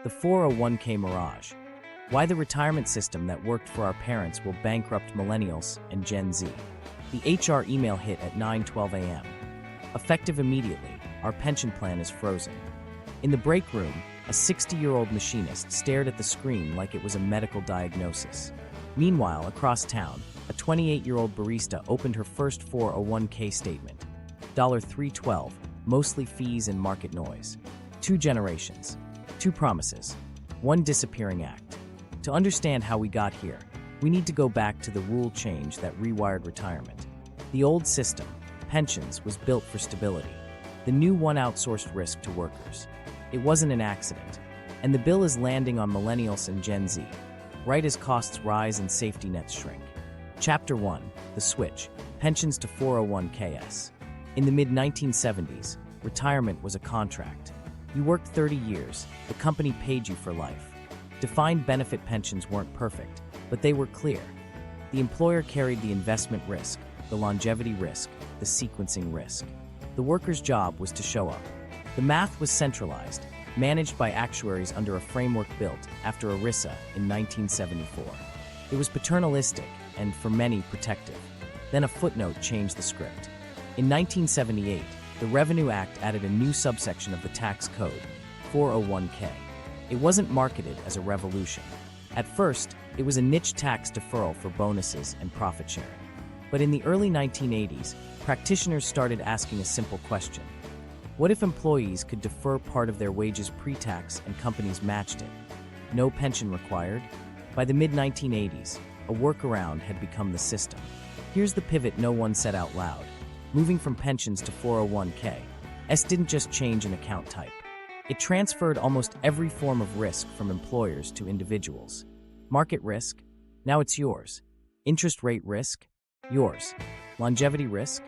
The 401k Mirage. Why the retirement system that worked for our parents will bankrupt Millennials and Gen Z. The HR email hit at 9:12 a.m. Effective immediately, our pension plan is frozen. In the break room, a 60-year-old machinist stared at the screen like it was a medical diagnosis. Meanwhile, across town, a 28-year-old barista opened her first 401k statement. $312, mostly fees and market noise. 2 generations, 2 promises, 1 disappearing act. To understand how we got here, we need to go back to the rule change that rewired retirement. The old system, pensions, was built for stability. The new one outsourced risk to workers. It wasn't an accident. And the bill is landing on Millennials and Gen Z, right as costs rise and safety nets shrink. Chapter 1, The Switch, Pensions to 401ks. In the mid-1970s, retirement was a contract. You worked 30 years, the company paid you for life. Defined benefit pensions weren't perfect, but they were clear. The employer carried the investment risk, the longevity risk, the sequencing risk. The worker's job was to show up. The math was centralized, managed by actuaries under a framework built after ERISA in 1974. It was paternalistic and, for many, protective. Then a footnote changed the script. In 1978, the Revenue Act added a new subsection of the tax code, 401k. It wasn't marketed as a revolution. At first, it was a niche tax deferral for bonuses and profit sharing. But in the early 1980s, practitioners started asking a simple question. What if employees could defer part of their wages pre-tax and companies matched it? No pension required? By the mid-1980s, a workaround had become the system. Here's the pivot no one said out loud. Moving from pensions to 401k, didn't just change an account type. It transferred almost every form of risk from employers to individuals. Market risk? Now it's yours. Interest rate risk? Yours. Longevity risk?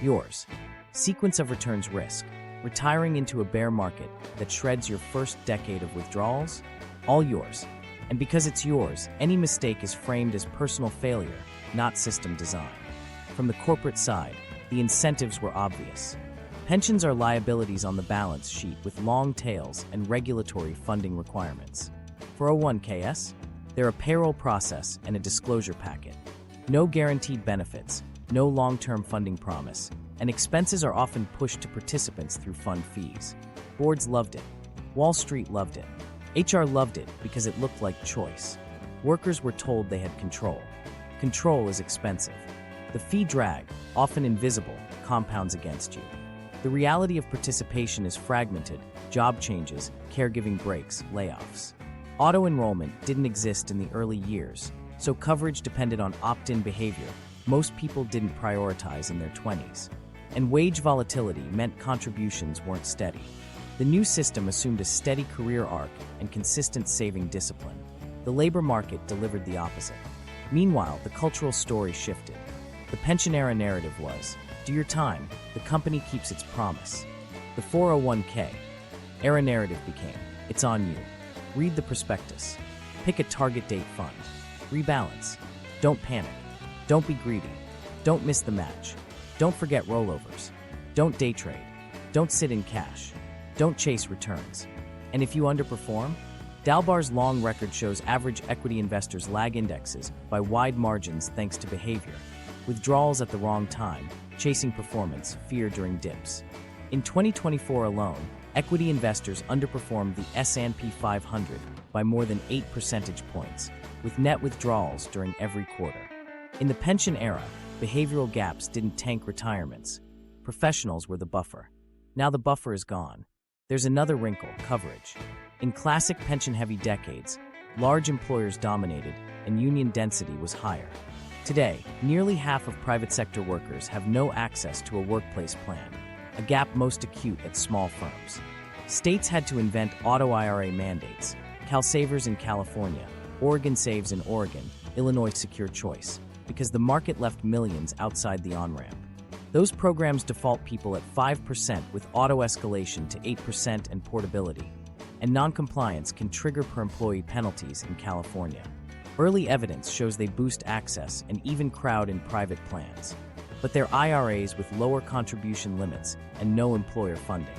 Yours. Sequence of returns risk? Retiring into a bear market that shreds your first decade of withdrawals? All yours. And because it's yours, any mistake is framed as personal failure, not system design. From the corporate side, the incentives were obvious. Pensions are liabilities on the balance sheet with long tails and regulatory funding requirements. 401ks? They're a payroll process and a disclosure packet. No guaranteed benefits, no long-term funding promise, and expenses are often pushed to participants through fund fees. Boards loved it. Wall Street loved it. HR loved it because it looked like choice. Workers were told they had control. Control is expensive. The fee drag, often invisible, compounds against you. The reality of participation is fragmented, job changes, caregiving breaks, layoffs. Auto-enrollment didn't exist in the early years, so coverage depended on opt-in behavior most people didn't prioritize in their 20s. And wage volatility meant contributions weren't steady. The new system assumed a steady career arc and consistent saving discipline. The labor market delivered the opposite. Meanwhile, the cultural story shifted. The pension-era narrative was, do your time, the company keeps its promise. The 401k era narrative became, it's on you. Read the prospectus. Pick a target date fund. Rebalance. Don't panic. Don't be greedy. Don't miss the match. Don't forget rollovers. Don't day trade. Don't sit in cash. Don't chase returns. And if you underperform, Dalbar's long record shows average equity investors lag indexes by wide margins thanks to behavior. Withdrawals at the wrong time, chasing performance, fear during dips. In 2024 alone, equity investors underperformed the S&P 500 by more than 8 percentage points, with net withdrawals during every quarter. In the pension era, behavioral gaps didn't tank retirements. Professionals were the buffer. Now the buffer is gone. There's another wrinkle, coverage. In classic pension-heavy decades, large employers dominated and union density was higher. Today, nearly half of private sector workers have no access to a workplace plan, a gap most acute at small firms. States had to invent auto IRA mandates, CalSavers in California, Oregon Saves in Oregon, Illinois Secure Choice, because the market left millions outside the on-ramp. Those programs default people at 5% with auto-escalation to 8% and portability, and non-compliance can trigger per-employee penalties in California. Early evidence shows they boost access and even crowd in private plans, but they're IRAs with lower contribution limits and no employer funding.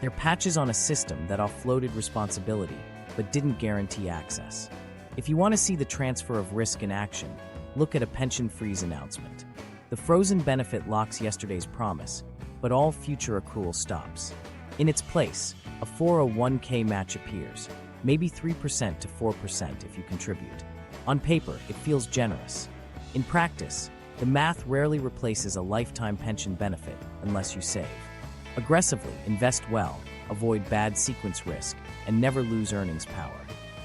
They're patches on a system that offloaded responsibility, but didn't guarantee access. If you want to see the transfer of risk in action, look at a pension freeze announcement. The frozen benefit locks yesterday's promise, but all future accrual stops. In its place, a 401k match appears, maybe 3% to 4% if you contribute. On paper, it feels generous. In practice, the math rarely replaces a lifetime pension benefit unless you save. Aggressively invest well, avoid bad sequence risk, and never lose earnings power.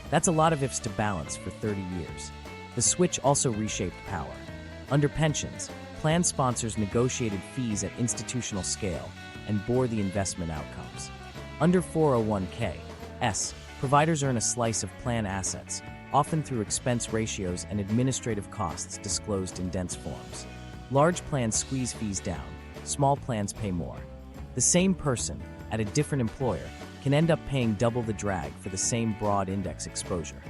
That's a lot of ifs to balance for 30 years. The switch also reshaped power. Under pensions, plan sponsors negotiated fees at institutional scale and bore the investment outcomes. Under 401k, providers earn a slice of plan assets, often through expense ratios and administrative costs disclosed in dense forms. Large plans squeeze fees down, small plans pay more. The same person, at a different employer, can end up paying double the drag for the same broad index exposure.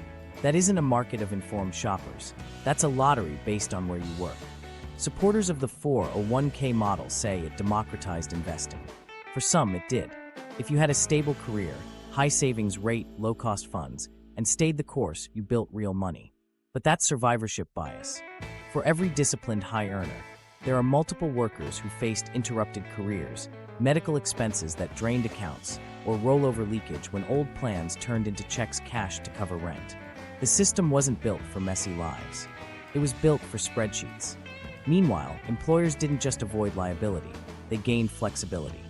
That isn't a market of informed shoppers. That's a lottery based on where you work. Supporters of the 401k model say it democratized investing. For some, it did. If you had a stable career, high savings rate, low-cost funds, and stayed the course, you built real money. But that's survivorship bias. For every disciplined high earner, there are multiple workers who faced interrupted careers, medical expenses that drained accounts, or rollover leakage when old plans turned into checks cashed to cover rent. The system wasn't built for messy lives. It was built for spreadsheets. Meanwhile, employers didn't just avoid liability, they gained flexibility.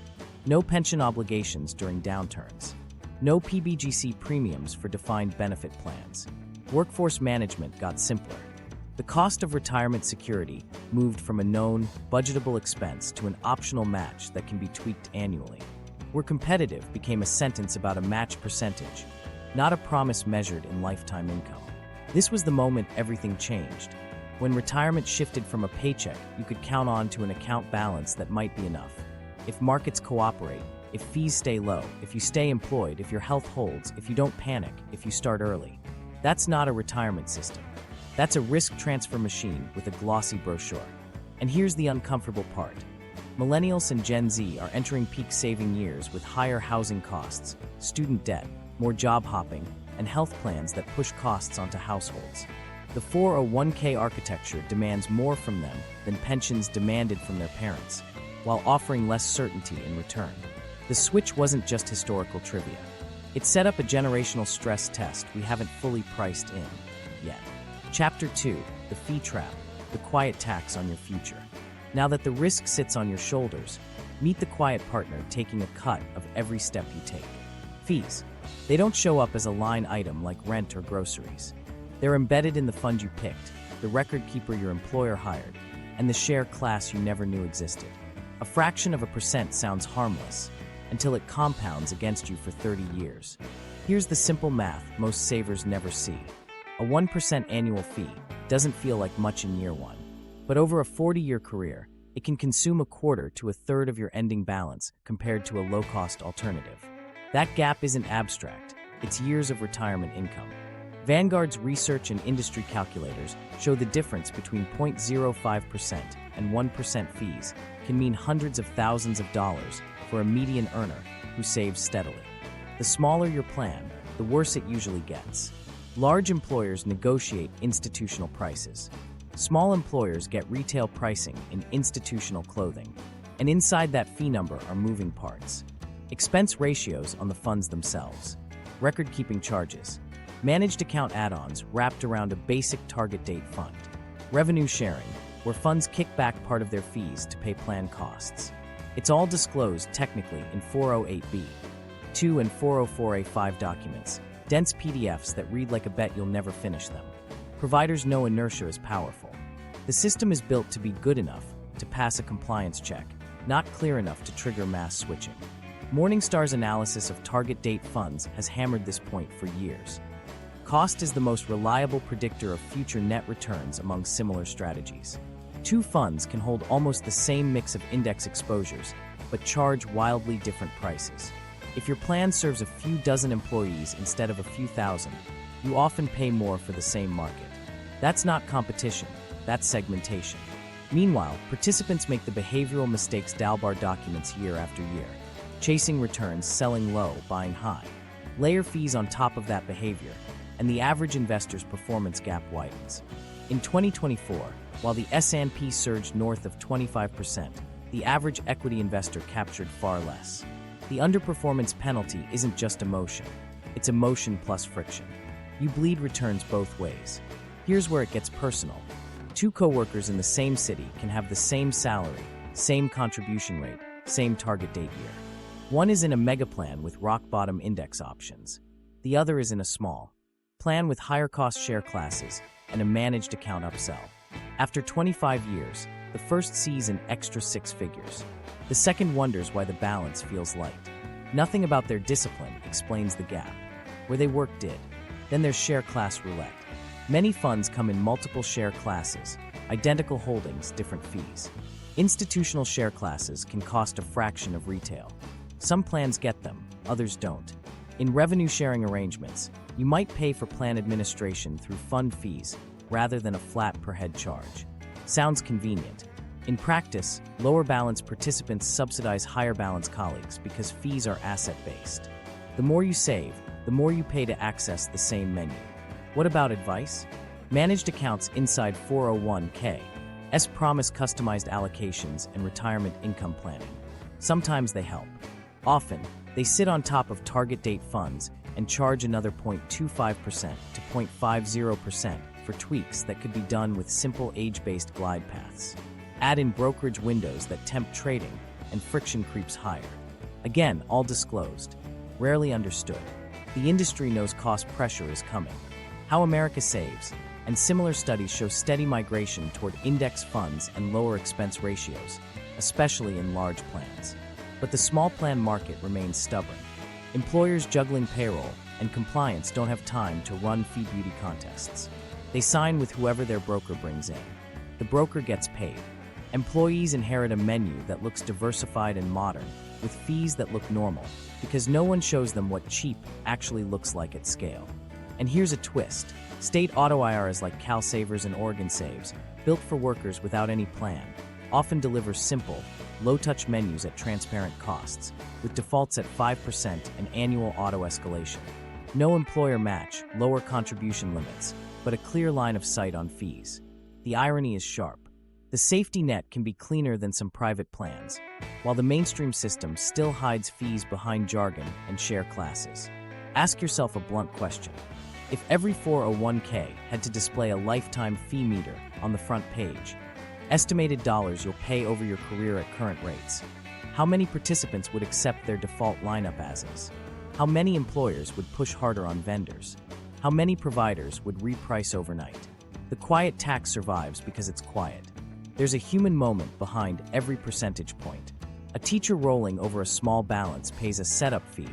No pension obligations during downturns. No PBGC premiums for defined benefit plans. Workforce management got simpler. The cost of retirement security moved from a known, budgetable expense to an optional match that can be tweaked annually. We're competitive became a sentence about a match percentage, not a promise measured in lifetime income. This was the moment everything changed. When retirement shifted from a paycheck you could count on to an account balance that might be enough. If markets cooperate, if fees stay low, if you stay employed, if your health holds, if you don't panic, if you start early. That's not a retirement system. That's a risk transfer machine with a glossy brochure. And here's the uncomfortable part. Millennials and Gen Z are entering peak saving years with higher housing costs, student debt, more job hopping, and health plans that push costs onto households. The 401k architecture demands more from them than pensions demanded from their parents, while offering less certainty in return. The switch wasn't just historical trivia. It set up a generational stress test we haven't fully priced in yet. Chapter 2, the fee trap, the quiet tax on your future. Now that the risk sits on your shoulders, meet the quiet partner taking a cut of every step you take. Fees. They don't show up as a line item like rent or groceries. They're embedded in the fund you picked, the record keeper your employer hired, and the share class you never knew existed. A fraction of a percent sounds harmless, until it compounds against you for 30 years. Here's the simple math most savers never see. A 1% annual fee doesn't feel like much in year one, but over a 40-year career, it can consume a quarter to a third of your ending balance compared to a low-cost alternative. That gap isn't abstract, it's years of retirement income. Vanguard's research and industry calculators show the difference between 0.05% and 1% fees can mean hundreds of thousands of dollars for a median earner who saves steadily. The smaller your plan, the worse it usually gets. Large employers negotiate institutional prices. Small employers get retail pricing in institutional clothing. And inside that fee number are moving parts. Expense ratios on the funds themselves. Record-keeping charges. Managed account add-ons wrapped around a basic target date fund. Revenue sharing, where funds kick back part of their fees to pay plan costs. It's all disclosed technically in 408B, 2 and 404A5 documents, dense PDFs that read like a bet you'll never finish them. Providers know inertia is powerful. The system is built to be good enough to pass a compliance check, not clear enough to trigger mass switching. Morningstar's analysis of target date funds has hammered this point for years. Cost is the most reliable predictor of future net returns among similar strategies. Two funds can hold almost the same mix of index exposures, but charge wildly different prices. If your plan serves a few dozen employees instead of a few thousand, you often pay more for the same market. That's not competition, that's segmentation. Meanwhile, participants make the behavioral mistakes Dalbar documents year after year. Chasing returns, selling low, buying high. Layer fees on top of that behavior, and the average investor's performance gap widens. In 2024, while the S&P surged north of 25%, the average equity investor captured far less. The underperformance penalty isn't just emotion, it's emotion plus friction. You bleed returns both ways. Here's where it gets personal. Two coworkers in the same city can have the same salary, same contribution rate, same target date year. One is in a mega plan with rock-bottom index options. The other is in a small plan with higher-cost share classes and a managed account upsell. After 25 years, the first sees an extra 6 figures. The second wonders why the balance feels light. Nothing about their discipline explains the gap. Where they work did. Then there's share class roulette. Many funds come in multiple share classes, identical holdings, different fees. Institutional share classes can cost a fraction of retail. Some plans get them, others don't. In revenue-sharing arrangements, you might pay for plan administration through fund fees rather than a flat per-head charge. Sounds convenient. In practice, lower balance participants subsidize higher balance colleagues because fees are asset-based. The more you save, the more you pay to access the same menu. What about advice? Managed accounts inside 401(k)s promise customized allocations and retirement income planning. Sometimes they help. Often, they sit on top of target date funds and charge another 0.25% to 0.50% for tweaks that could be done with simple age-based glide paths. Add in brokerage windows that tempt trading, and friction creeps higher. Again, all disclosed, rarely understood. The industry knows cost pressure is coming. How America saves, and similar studies show steady migration toward index funds and lower expense ratios, especially in large plans. But the small plan market remains stubborn. Employers juggling payroll and compliance don't have time to run fee beauty contests. They sign with whoever their broker brings in. The broker gets paid. Employees inherit a menu that looks diversified and modern, with fees that look normal, because no one shows them what cheap actually looks like at scale. And here's a twist. State auto IRAs like Cal Savers and Oregon Saves, built for workers without any plan, often deliver simple, low-touch menus at transparent costs, with defaults at 5% and annual auto-escalation. No employer match, lower contribution limits, but a clear line of sight on fees. The irony is sharp. The safety net can be cleaner than some private plans, while the mainstream system still hides fees behind jargon and share classes. Ask yourself a blunt question. If every 401(k) had to display a lifetime fee meter on the front page, estimated dollars you'll pay over your career at current rates, how many participants would accept their default lineup as is? How many employers would push harder on vendors? How many providers would reprice overnight? The quiet tax survives because it's quiet. There's a human moment behind every percentage point. A teacher rolling over a small balance pays a setup fee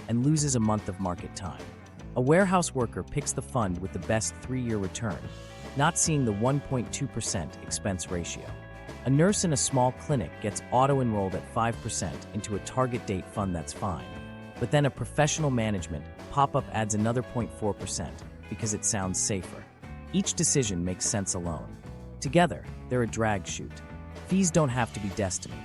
and loses a month of market time. A warehouse worker picks the fund with the best 3-year return, not seeing the 1.2% expense ratio. A nurse in a small clinic gets auto-enrolled at 5% into a target date fund that's fine. But then a professional management pop-up adds another 0.4% because it sounds safer. Each decision makes sense alone. Together, they're a drag chute. Fees don't have to be destiny.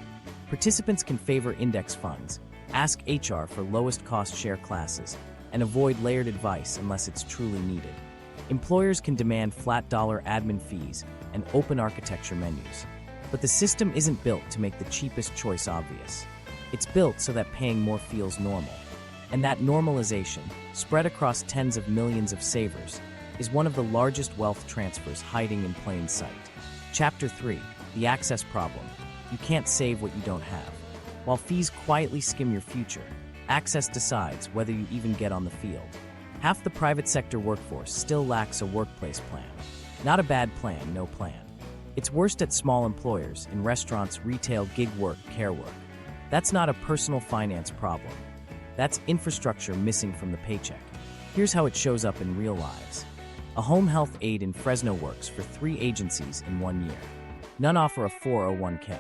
Participants can favor index funds, ask HR for lowest cost share classes, and avoid layered advice unless it's truly needed. Employers can demand flat dollar admin fees and open architecture menus. But the system isn't built to make the cheapest choice obvious. It's built so that paying more feels normal. And that normalization, spread across tens of millions of savers, is one of the largest wealth transfers hiding in plain sight. Chapter 3, The Access Problem. You can't save what you don't have. While fees quietly skim your future, access decides whether you even get on the field. Half the private sector workforce still lacks a workplace plan. Not a bad plan, no plan. It's worst at small employers, in restaurants, retail, gig work, care work. That's not a personal finance problem. That's infrastructure missing from the paycheck. Here's how it shows up in real lives. A home health aide in Fresno works for 3 agencies in 1 year. None offer a 401(k).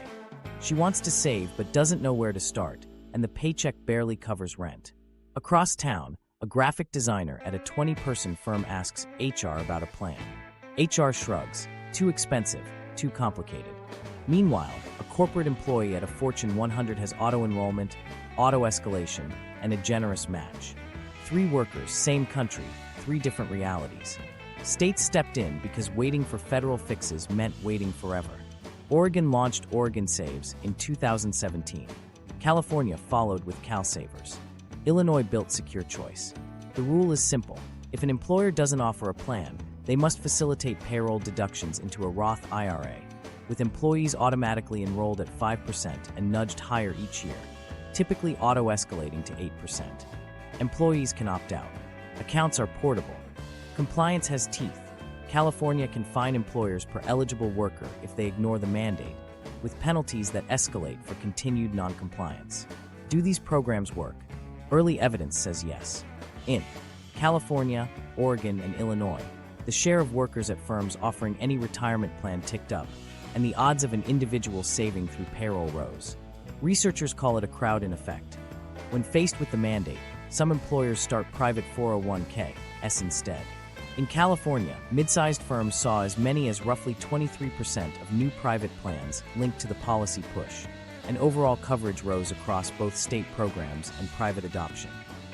She wants to save but doesn't know where to start, and the paycheck barely covers rent. Across town, a graphic designer at a 20-person firm asks HR about a plan. HR shrugs. Too expensive, too complicated. Meanwhile, a corporate employee at a Fortune 100 has auto-enrollment, auto-escalation, and a generous match. 3 workers, same country, 3 different realities. States stepped in because waiting for federal fixes meant waiting forever. Oregon launched Oregon Saves in 2017. California followed with Cal Savers. Illinois built Secure Choice. The rule is simple. If an employer doesn't offer a plan, they must facilitate payroll deductions into a Roth IRA, with employees automatically enrolled at 5% and nudged higher each year, typically auto-escalating to 8%. Employees can opt out. Accounts are portable. Compliance has teeth. California can fine employers per eligible worker if they ignore the mandate, with penalties that escalate for continued noncompliance. Do these programs work? Early evidence says yes. In California, Oregon, and Illinois, the share of workers at firms offering any retirement plan ticked up, and the odds of an individual saving through payroll rose. Researchers call it a crowd-in effect. When faced with the mandate, some employers start private 401(k)s instead. In California, mid-sized firms saw as many as roughly 23% of new private plans linked to the policy push, and overall coverage rose across both state programs and private adoption.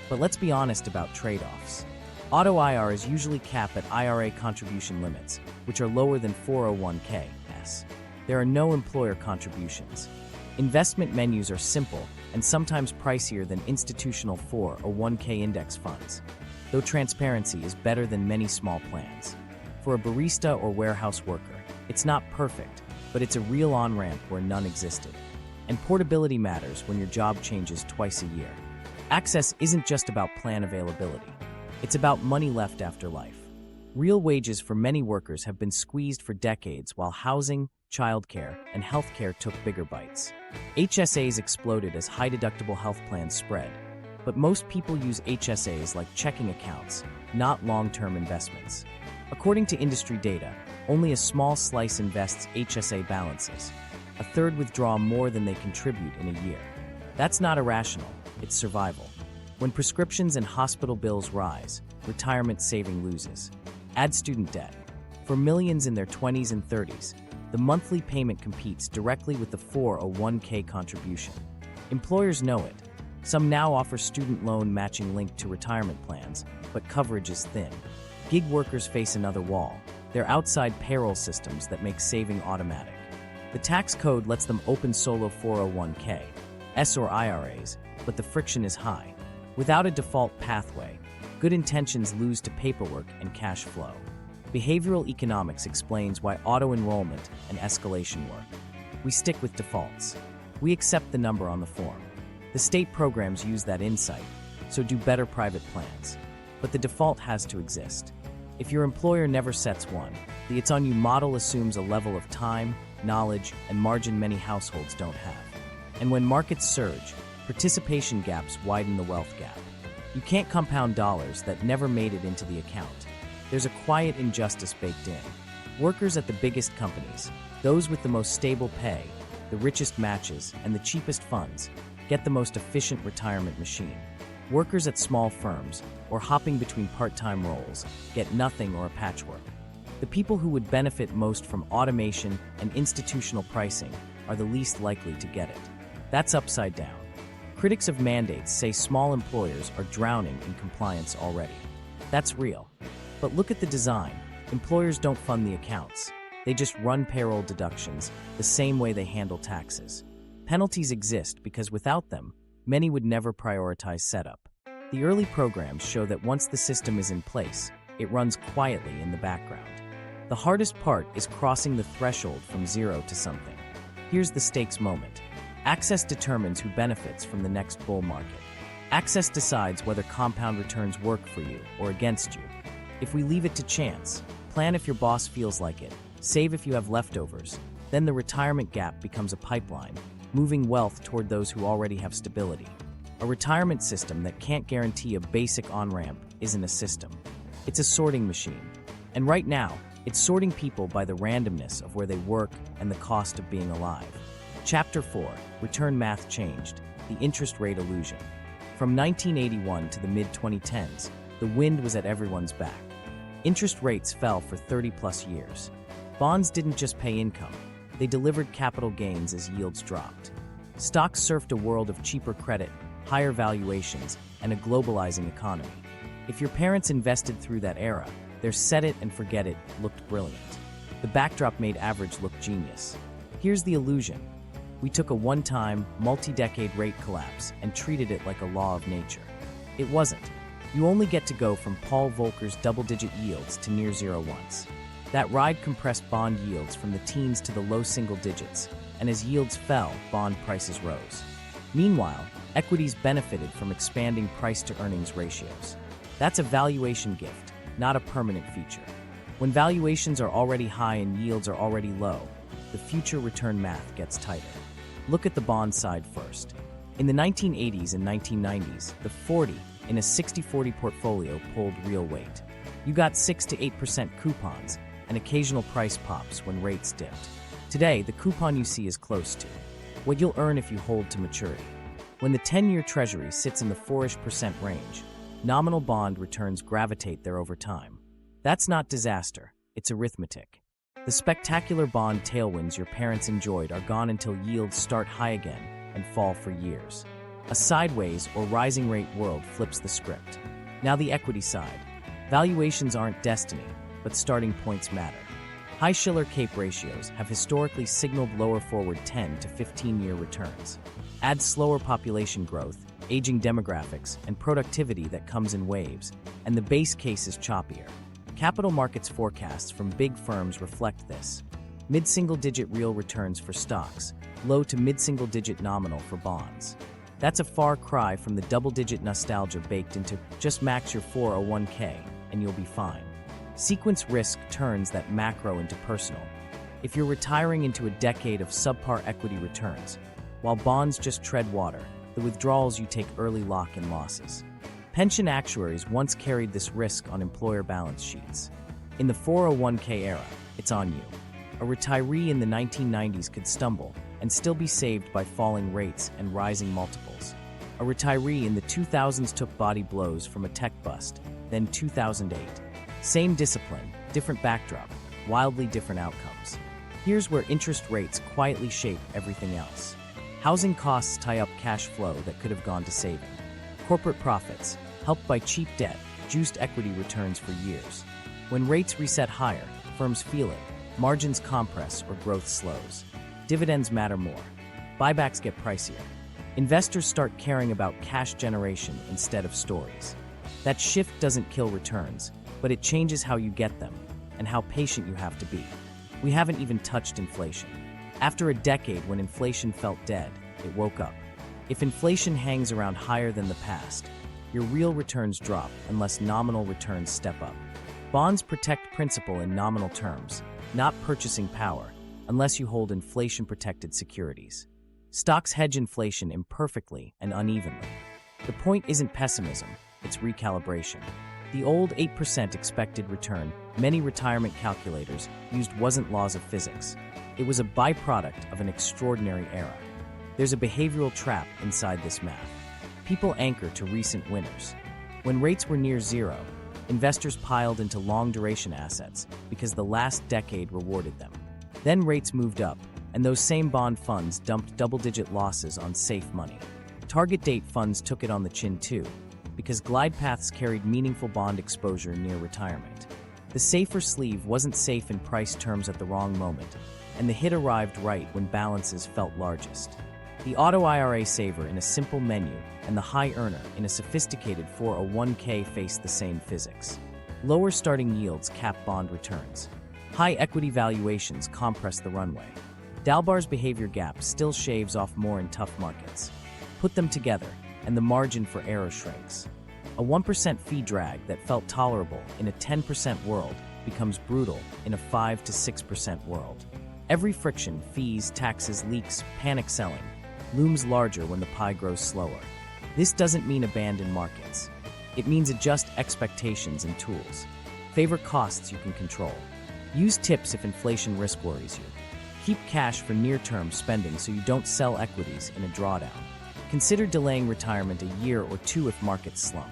But let's be honest about trade-offs. Auto IRAs usually cap at IRA contribution limits, which are lower than 401(k)s. There are no employer contributions. Investment menus are simple and sometimes pricier than institutional 401(k) index funds, though transparency is better than many small plans. For a barista or warehouse worker, it's not perfect, but it's a real on-ramp where none existed. And portability matters when your job changes twice a year. Access isn't just about plan availability. It's about money left after life. Real wages for many workers have been squeezed for decades while housing, childcare, and healthcare took bigger bites. HSAs exploded as high-deductible health plans spread, but most people use HSAs like checking accounts, not long-term investments. According to industry data, only a small slice invests HSA balances. A third withdraw more than they contribute in a year. That's not irrational, it's survival. When prescriptions and hospital bills rise, retirement saving loses. Add student debt. For millions in their 20s and 30s, the monthly payment competes directly with the 401(k) contribution. Employers know it. Some now offer student loan matching linked to retirement plans, but coverage is thin. Gig workers face another wall. They're outside payroll systems that make saving automatic. The tax code lets them open solo 401(k)s or IRAs, but the friction is high. Without a default pathway, good intentions lose to paperwork and cash flow. Behavioral economics explains why auto-enrollment and escalation work. We stick with defaults. We accept the number on the form. The state programs use that insight, so do better private plans. But the default has to exist. If your employer never sets one, the It's On You model assumes a level of time, knowledge, and margin many households don't have. And when markets surge, participation gaps widen the wealth gap. You can't compound dollars that never made it into the account. There's a quiet injustice baked in. Workers at the biggest companies, those with the most stable pay, the richest matches, and the cheapest funds, get the most efficient retirement machine. Workers at small firms, or hopping between part-time roles, get nothing or a patchwork. The people who would benefit most from automation and institutional pricing are the least likely to get it. That's upside down. Critics of mandates say small employers are drowning in compliance already. That's real. But look at the design. Employers don't fund the accounts. They just run payroll deductions the same way they handle taxes. Penalties exist because without them, many would never prioritize setup. The early programs show that once the system is in place, it runs quietly in the background. The hardest part is crossing the threshold from zero to something. Here's the stakes moment. Access determines who benefits from the next bull market. Access decides whether compound returns work for you or against you. If we leave it to chance, plan if your boss feels like it, save if you have leftovers, then the retirement gap becomes a pipeline, moving wealth toward those who already have stability. A retirement system that can't guarantee a basic on-ramp isn't a system. It's a sorting machine. And right now, it's sorting people by the randomness of where they work and the cost of being alive. Chapter 4, Return Math Changed, the Interest Rate Illusion. From 1981 to the mid-2010s, the wind was at everyone's back. Interest rates fell for 30-plus years. Bonds didn't just pay income, they delivered capital gains as yields dropped. Stocks surfed a world of cheaper credit, higher valuations, and a globalizing economy. If your parents invested through that era, their set it and forget it looked brilliant. The backdrop made average look genius. Here's the illusion. We took a one-time, multi-decade rate collapse and treated it like a law of nature. It wasn't. You only get to go from Paul Volcker's double-digit yields to near zero once. That ride compressed bond yields from the teens to the low single digits, and as yields fell, bond prices rose. Meanwhile, equities benefited from expanding price-to-earnings ratios. That's a valuation gift, not a permanent feature. When valuations are already high and yields are already low, the future return math gets tighter. Look at the bond side first. In the 1980s and 1990s, the 40 in a 60-40 portfolio pulled real weight. You got 6 to 8% coupons and occasional price pops when rates dipped. Today, the coupon you see is close to what you'll earn if you hold to maturity. When the 10-year Treasury sits in the 4% range, nominal bond returns gravitate there over time. That's not disaster, it's arithmetic. The spectacular bond tailwinds your parents enjoyed are gone until yields start high again and fall for years. A sideways or rising rate world flips the script. Now the equity side. Valuations aren't destiny, but starting points matter. High Shiller-Cape ratios have historically signaled lower forward 10 to 15-year returns. Add slower population growth, aging demographics, and productivity that comes in waves, and the base case is choppier. Capital markets forecasts from big firms reflect this. Mid-single-digit real returns for stocks, low to mid-single-digit nominal for bonds. That's a far cry from the double-digit nostalgia baked into just max your 401k and you'll be fine. Sequence risk turns that macro into personal. If you're retiring into a decade of subpar equity returns, while bonds just tread water, the withdrawals you take early lock in losses. Pension actuaries once carried this risk on employer balance sheets. In the 401k era, it's on you. A retiree in the 1990s could stumble and still be saved by falling rates and rising multiples. A retiree in the 2000s took body blows from a tech bust, then 2008. Same discipline, different backdrop, wildly different outcomes. Here's where interest rates quietly shape everything else. Housing costs tie up cash flow that could have gone to saving. Corporate profits, helped by cheap debt, juiced equity returns for years. When rates reset higher, firms feel it. Margins compress or growth slows. Dividends matter more. Buybacks get pricier. Investors start caring about cash generation instead of stories. That shift doesn't kill returns, but it changes how you get them and how patient you have to be. We haven't even touched inflation. After a decade when inflation felt dead, it woke up. If inflation hangs around higher than the past, your real returns drop unless nominal returns step up. Bonds protect principal in nominal terms, not purchasing power, unless you hold inflation-protected securities. Stocks hedge inflation imperfectly and unevenly. The point isn't pessimism, it's recalibration. The old 8% expected return many retirement calculators used wasn't laws of physics. It was a byproduct of an extraordinary era. There's a behavioral trap inside this math. People anchor to recent winners. When rates were near zero, investors piled into long-duration assets because the last decade rewarded them. Then rates moved up, and those same bond funds dumped double-digit losses on safe money. Target date funds took it on the chin too, because glide paths carried meaningful bond exposure near retirement. The safer sleeve wasn't safe in price terms at the wrong moment, and the hit arrived right when balances felt largest. The auto IRA saver in a simple menu and the high earner in a sophisticated 401k faced the same physics. Lower starting yields cap bond returns. High equity valuations compress the runway. Dalbar's behavior gap still shaves off more in tough markets. Put them together, and the margin for error shrinks. A 1% fee drag that felt tolerable in a 10% world becomes brutal in a 5 to 6% world. Every friction, fees, taxes, leaks, panic selling, looms larger when the pie grows slower. This doesn't mean abandon markets. It means adjust expectations and tools. Favor costs you can control. Use tips if inflation risk worries you. Keep cash for near-term spending so you don't sell equities in a drawdown. Consider delaying retirement a year or two if markets slump.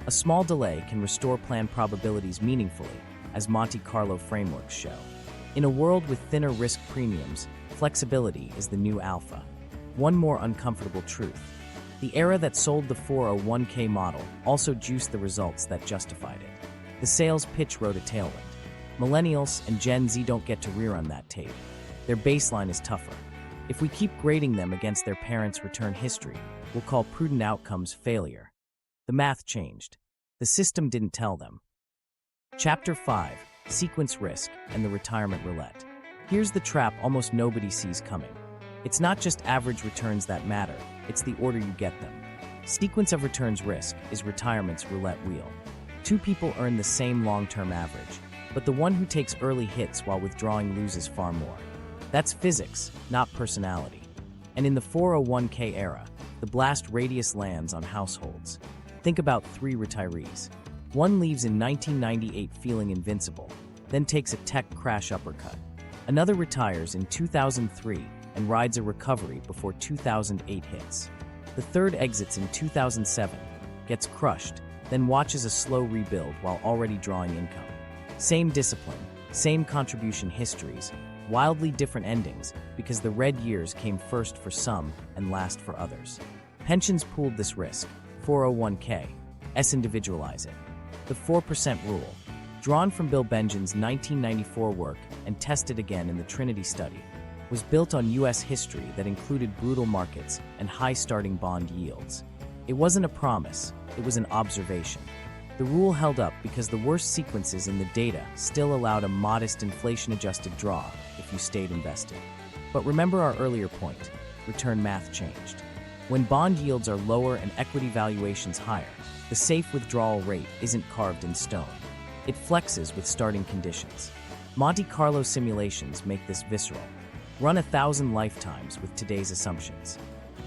A small delay can restore plan probabilities meaningfully, as Monte Carlo frameworks show. In a world with thinner risk premiums, flexibility is the new alpha. One more uncomfortable truth. The era that sold the 401k model also juiced the results that justified it. The sales pitch rode a tailwind. Millennials and Gen Z don't get to rerun that tape. Their baseline is tougher. If we keep grading them against their parents' return history, we'll call prudent outcomes failure. The math changed. The system didn't tell them. Chapter 5: Sequence Risk and the Retirement Roulette. Here's the trap almost nobody sees coming. It's not just average returns that matter, it's the order you get them. Sequence of returns risk is retirement's roulette wheel. Two people earn the same long-term average, but the one who takes early hits while withdrawing loses far more. That's physics, not personality. And in the 401k era, the blast radius lands on households. Think about 3 retirees. One leaves in 1998 feeling invincible, then takes a tech crash uppercut. Another retires in 2003 and rides a recovery before 2008 hits. The third exits in 2007, gets crushed, then watches a slow rebuild while already drawing income. Same discipline, same contribution histories, wildly different endings because the red years came first for some and last for others. Pensions pooled this risk, 401k, individualize it. The 4% rule, drawn from Bill Bengen's 1994 work and tested again in the Trinity study, was built on U.S. history that included brutal markets and high starting bond yields. It wasn't a promise, it was an observation. The rule held up because the worst sequences in the data still allowed a modest inflation-adjusted draw if you stayed invested. But remember our earlier point, return math changed. When bond yields are lower and equity valuations higher, the safe withdrawal rate isn't carved in stone. It flexes with starting conditions. Monte Carlo simulations make this visceral. Run 1,000 lifetimes with today's assumptions.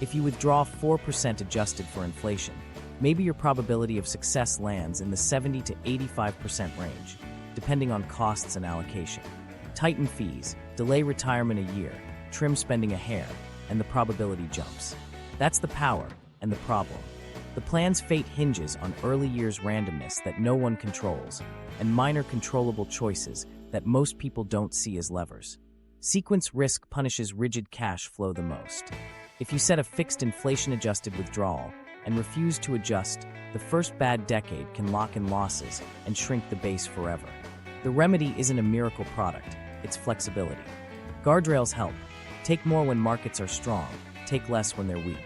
If you withdraw 4% adjusted for inflation, maybe your probability of success lands in the 70 to 85% range, depending on costs and allocation. Tighten fees, delay retirement a year, trim spending a hair, and the probability jumps. That's the power and the problem. The plan's fate hinges on early years randomness that no one controls, and minor controllable choices that most people don't see as levers. Sequence risk punishes rigid cash flow the most. If you set a fixed inflation-adjusted withdrawal and refuse to adjust, the first bad decade can lock in losses and shrink the base forever. The remedy isn't a miracle product, it's flexibility. Guardrails help. Take more when markets are strong, take less when they're weak.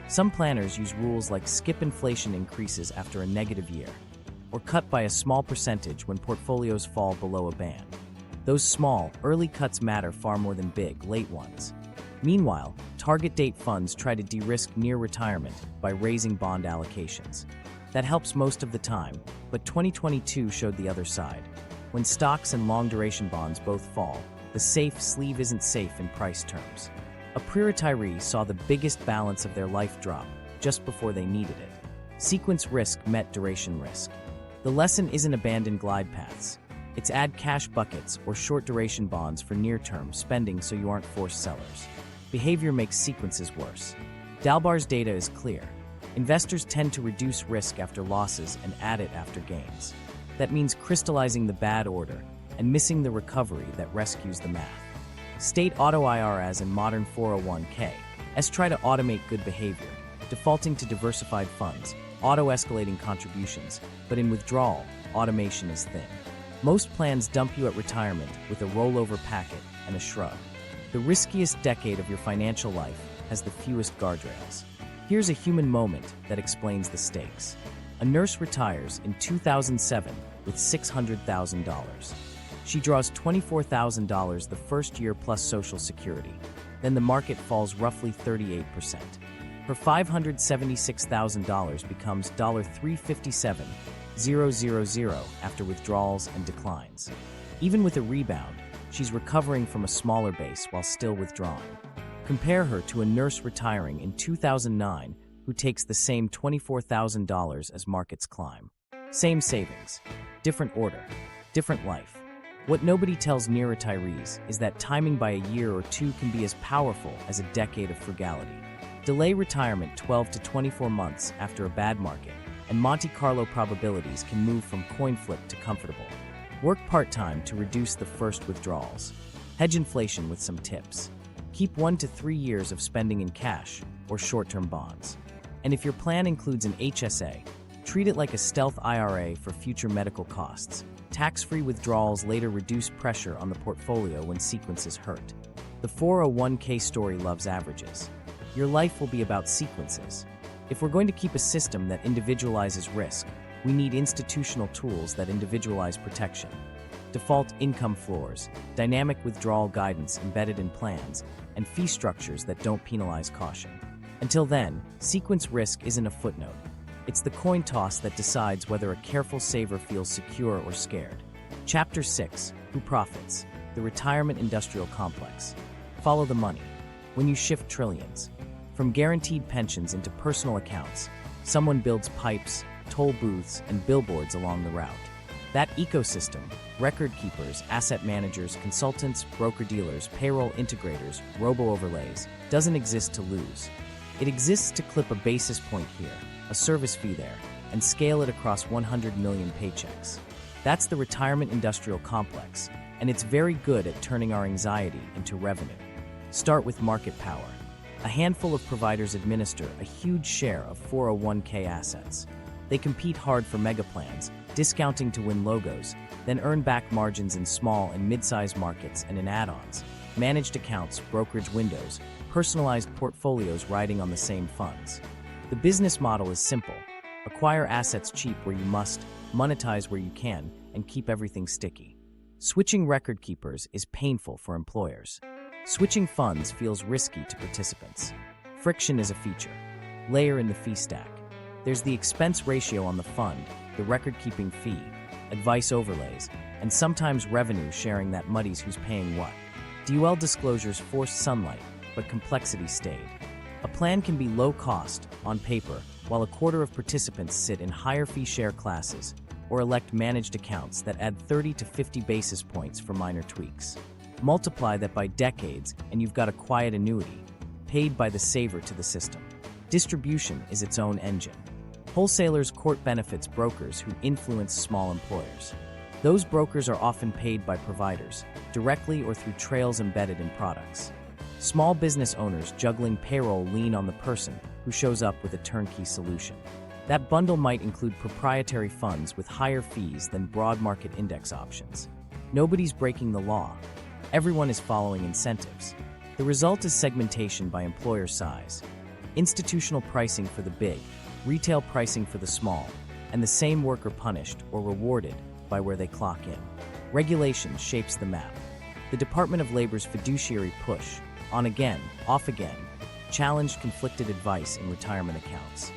Some planners use rules like skip inflation increases after a negative year, or cut by a small percentage when portfolios fall below a band. Those small, early cuts matter far more than big, late ones. Meanwhile, target date funds try to de-risk near retirement by raising bond allocations. That helps most of the time, but 2022 showed the other side. When stocks and long-duration bonds both fall, the safe sleeve isn't safe in price terms. A pre-retiree saw the biggest balance of their life drop just before they needed it. Sequence risk met duration risk. The lesson isn't abandon glide paths. It's add cash buckets or short-duration bonds for near-term spending so you aren't forced sellers. Behavior makes sequences worse. Dalbar's data is clear. Investors tend to reduce risk after losses and add it after gains. That means crystallizing the bad order and missing the recovery that rescues the math. State auto IRAs in modern 401k try to automate good behavior, defaulting to diversified funds, auto-escalating contributions, but in withdrawal, automation is thin. Most plans dump you at retirement with a rollover packet and a shrug. The riskiest decade of your financial life has the fewest guardrails. Here's a human moment that explains the stakes. A nurse retires in 2007 with $600,000. She draws $24,000 the first year plus Social Security. Then the market falls roughly 38%. Her $576,000 becomes $357,000 after withdrawals and declines. Even with a rebound, she's recovering from a smaller base while still withdrawing. Compare her to a nurse retiring in 2009 who takes the same $24,000 as markets climb. Same savings, different order, different life. What nobody tells near retirees is that timing by a year or two can be as powerful as a decade of frugality. Delay retirement 12 to 24 months after a bad market, and Monte Carlo probabilities can move from coin flip to comfortable. Work part-time to reduce the first withdrawals. Hedge inflation with some tips. Keep 1 to 3 years of spending in cash or short-term bonds. And if your plan includes an HSA, treat it like a stealth IRA for future medical costs. Tax-free withdrawals later reduce pressure on the portfolio when sequences hurt. The 401k story loves averages. Your life will be about sequences. If we're going to keep a system that individualizes risk, we need institutional tools that individualize protection. Default income floors, dynamic withdrawal guidance embedded in plans, and fee structures that don't penalize caution. Until then, sequence risk isn't a footnote. It's the coin toss that decides whether a careful saver feels secure or scared. Chapter 6, Who Profits? The Retirement Industrial Complex. Follow the money. When you shift trillions. From guaranteed pensions into personal accounts, someone builds pipes, toll booths, and billboards along the route. That ecosystem, record keepers, asset managers, consultants, broker-dealers, payroll integrators, robo-overlays, doesn't exist to lose. It exists to clip a basis point here, a service fee there, and scale it across 100 million paychecks. That's the retirement industrial complex, and it's very good at turning our anxiety into revenue. Start with market power. A handful of providers administer a huge share of 401k assets. They compete hard for mega plans, discounting to win logos, then earn back margins in small and mid-sized markets and in add-ons, managed accounts, brokerage windows, personalized portfolios riding on the same funds. The business model is simple. Acquire assets cheap where you must, monetize where you can, and keep everything sticky. Switching record keepers is painful for employers. Switching funds feels risky to participants. Friction is a feature. Layer in the fee stack. There's the expense ratio on the fund, the record-keeping fee, advice overlays, and sometimes revenue sharing that muddies who's paying what. DUL disclosures forced sunlight, but complexity stayed. A plan can be low cost, on paper, while a quarter of participants sit in higher fee share classes or elect managed accounts that add 30 to 50 basis points for minor tweaks. Multiply that by decades and you've got a quiet annuity, paid by the saver to the system. Distribution is its own engine. Wholesalers court benefits brokers who influence small employers. Those brokers are often paid by providers, directly or through trails embedded in products. Small business owners juggling payroll lean on the person who shows up with a turnkey solution. That bundle might include proprietary funds with higher fees than broad market index options. Nobody's breaking the law. Everyone is following incentives. The result is segmentation by employer size, institutional pricing for the big, retail pricing for the small, and the same worker punished or rewarded by where they clock in. Regulation shapes the map. The Department of Labor's fiduciary push, on again, off again, challenged conflicted advice in retirement accounts.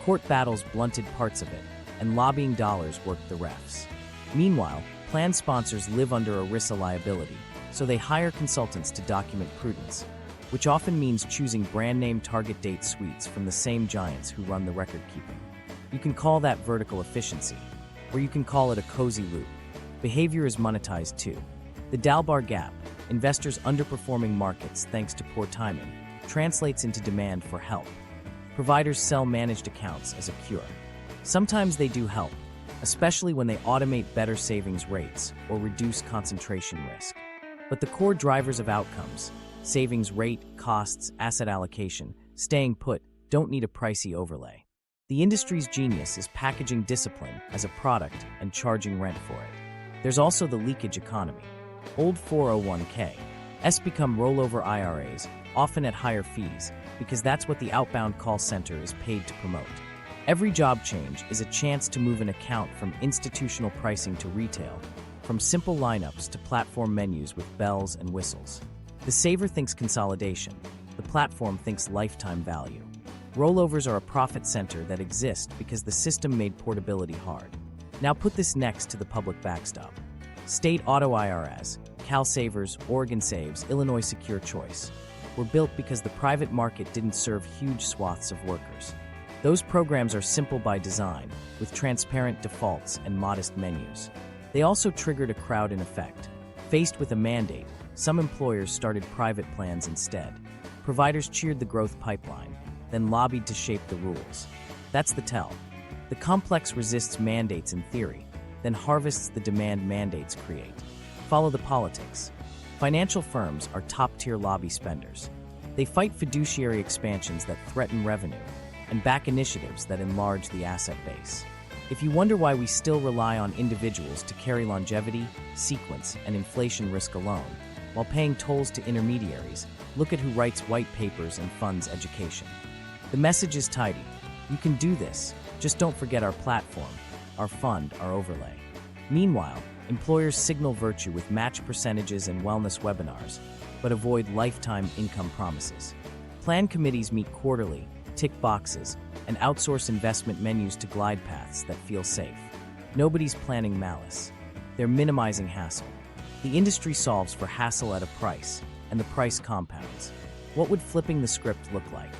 Court battles blunted parts of it, and lobbying dollars worked the refs. Meanwhile, plan sponsors live under ERISA liability, so they hire consultants to document prudence, which often means choosing brand-name target date suites from the same giants who run the record-keeping. You can call that vertical efficiency, or you can call it a cozy loop. Behavior is monetized too. The Dalbar gap, investors underperforming markets thanks to poor timing, translates into demand for help. Providers sell managed accounts as a cure. Sometimes they do help, especially when they automate better savings rates or reduce concentration risk. But the core drivers of outcomes, savings rate, costs, asset allocation, staying put, don't need a pricey overlay. The industry's genius is packaging discipline as a product and charging rent for it. There's also the leakage economy. Old 401k's become rollover IRAs, often at higher fees, because that's what the outbound call center is paid to promote. Every job change is a chance to move an account from institutional pricing to retail, from simple lineups to platform menus with bells and whistles. The saver thinks consolidation. The platform thinks lifetime value. Rollovers are a profit center that exist because the system made portability hard. Now put this next to the public backstop. State auto IRAs, Cal Savers, Oregon Saves, Illinois Secure Choice were built because the private market didn't serve huge swaths of workers. Those programs are simple by design, with transparent defaults and modest menus. They also triggered a crowd-in effect. Faced with a mandate, some employers started private plans instead. Providers cheered the growth pipeline, then lobbied to shape the rules. That's the tell. The complex resists mandates in theory, then harvests the demand mandates create. Follow the politics. Financial firms are top-tier lobby spenders. They fight fiduciary expansions that threaten revenue, and back initiatives that enlarge the asset base. If you wonder why we still rely on individuals to carry longevity, sequence, and inflation risk alone, while paying tolls to intermediaries, look at who writes white papers and funds education. The message is tidy. You can do this, just don't forget our platform, our fund, our overlay. Meanwhile, employers signal virtue with match percentages and wellness webinars, but avoid lifetime income promises. Plan committees meet quarterly, tick boxes, and outsource investment menus to glide paths that feel safe. Nobody's planning malice. They're minimizing hassle. The industry solves for hassle at a price, and the price compounds. What would flipping the script look like?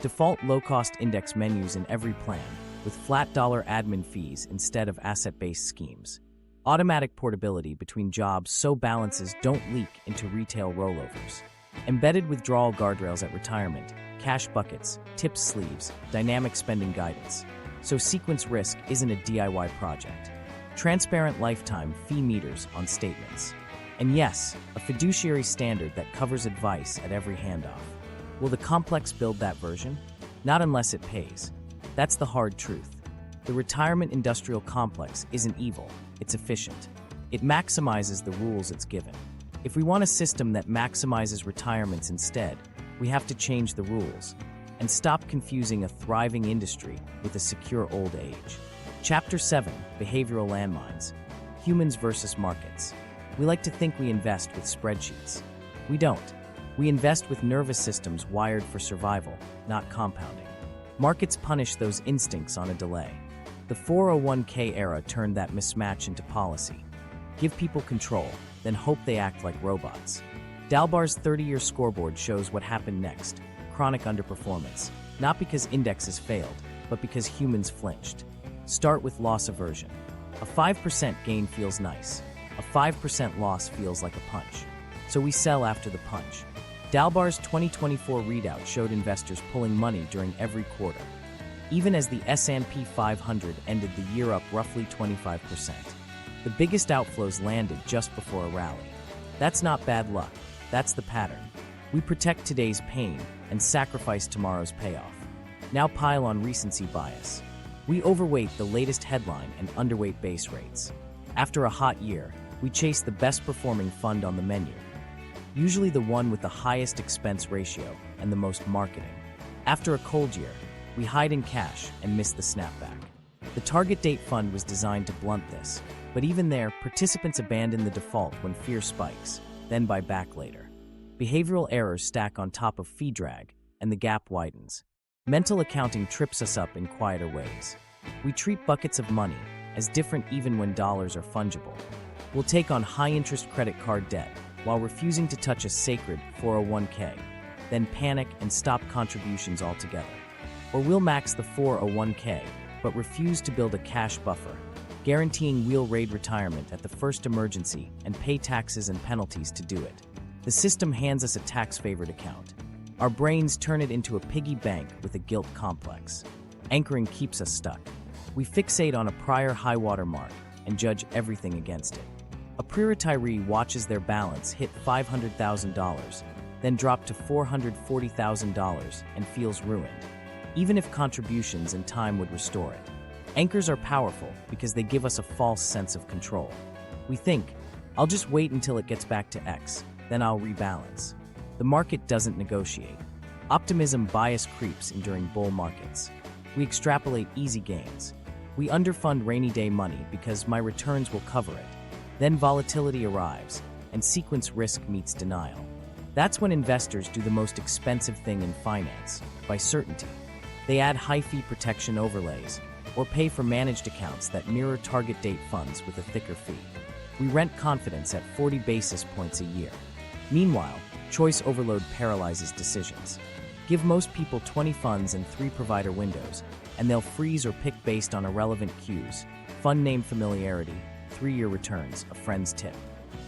Default low-cost index menus in every plan, with flat dollar admin fees instead of asset-based schemes. Automatic portability between jobs so balances don't leak into retail rollovers. Embedded withdrawal guardrails at retirement, cash buckets, tips sleeves, dynamic spending guidance. So sequence risk isn't a DIY project. Transparent lifetime fee meters on statements. And yes, a fiduciary standard that covers advice at every handoff. Will the complex build that version? Not unless it pays. That's the hard truth. The retirement industrial complex isn't evil, it's efficient. It maximizes the rules it's given. If we want a system that maximizes retirements instead, we have to change the rules and stop confusing a thriving industry with a secure old age. Chapter 7, Behavioral Landmines. Humans versus Markets. We like to think we invest with spreadsheets. We don't. We invest with nervous systems wired for survival, not compounding. Markets punish those instincts on a delay. The 401k era turned that mismatch into policy. Give people control, then hope they act like robots. Dalbar's 30-year scoreboard shows what happened next: chronic underperformance, not because indexes failed, but because humans flinched. Start with loss aversion. A 5% gain feels nice. A 5% loss feels like a punch. So we sell after the punch. Dalbar's 2024 readout showed investors pulling money during every quarter, even as the S&P 500 ended the year up roughly 25%. The biggest outflows landed just before a rally. That's not bad luck. That's the pattern. We protect today's pain and sacrifice tomorrow's payoff. Now pile on recency bias. We overweight the latest headline and underweight base rates. After a hot year, we chase the best performing fund on the menu, usually the one with the highest expense ratio and the most marketing. After a cold year, we hide in cash and miss the snapback. The target date fund was designed to blunt this, but even there, participants abandon the default when fear spikes, then buy back later. Behavioral errors stack on top of fee drag, and the gap widens. Mental accounting trips us up in quieter ways. We treat buckets of money as different even when dollars are fungible. We'll take on high-interest credit card debt while refusing to touch a sacred 401k, then panic and stop contributions altogether. Or we'll max the 401k, but refuse to build a cash buffer, guaranteeing we'll raid retirement at the first emergency and pay taxes and penalties to do it. The system hands us a tax-favored account. Our brains turn it into a piggy bank with a guilt complex. Anchoring keeps us stuck. We fixate on a prior high-water mark and judge everything against it. A pre-retiree watches their balance hit $500,000, then drop to $440,000 and feels ruined, even if contributions and time would restore it. Anchors are powerful because they give us a false sense of control. We think, I'll just wait until it gets back to X, then I'll rebalance. The market doesn't negotiate. Optimism bias creeps in during bull markets. We extrapolate easy gains. We underfund rainy day money because my returns will cover it. Then volatility arrives, and sequence risk meets denial. That's when investors do the most expensive thing in finance, by certainty. They add high-fee protection overlays, or pay for managed accounts that mirror target date funds with a thicker fee. We rent confidence at 40 basis points a year. Meanwhile, choice overload paralyzes decisions. Give most people 20 funds and 3 provider windows, and they'll freeze or pick based on irrelevant cues: fund name familiarity, 3-year returns, a friend's tip.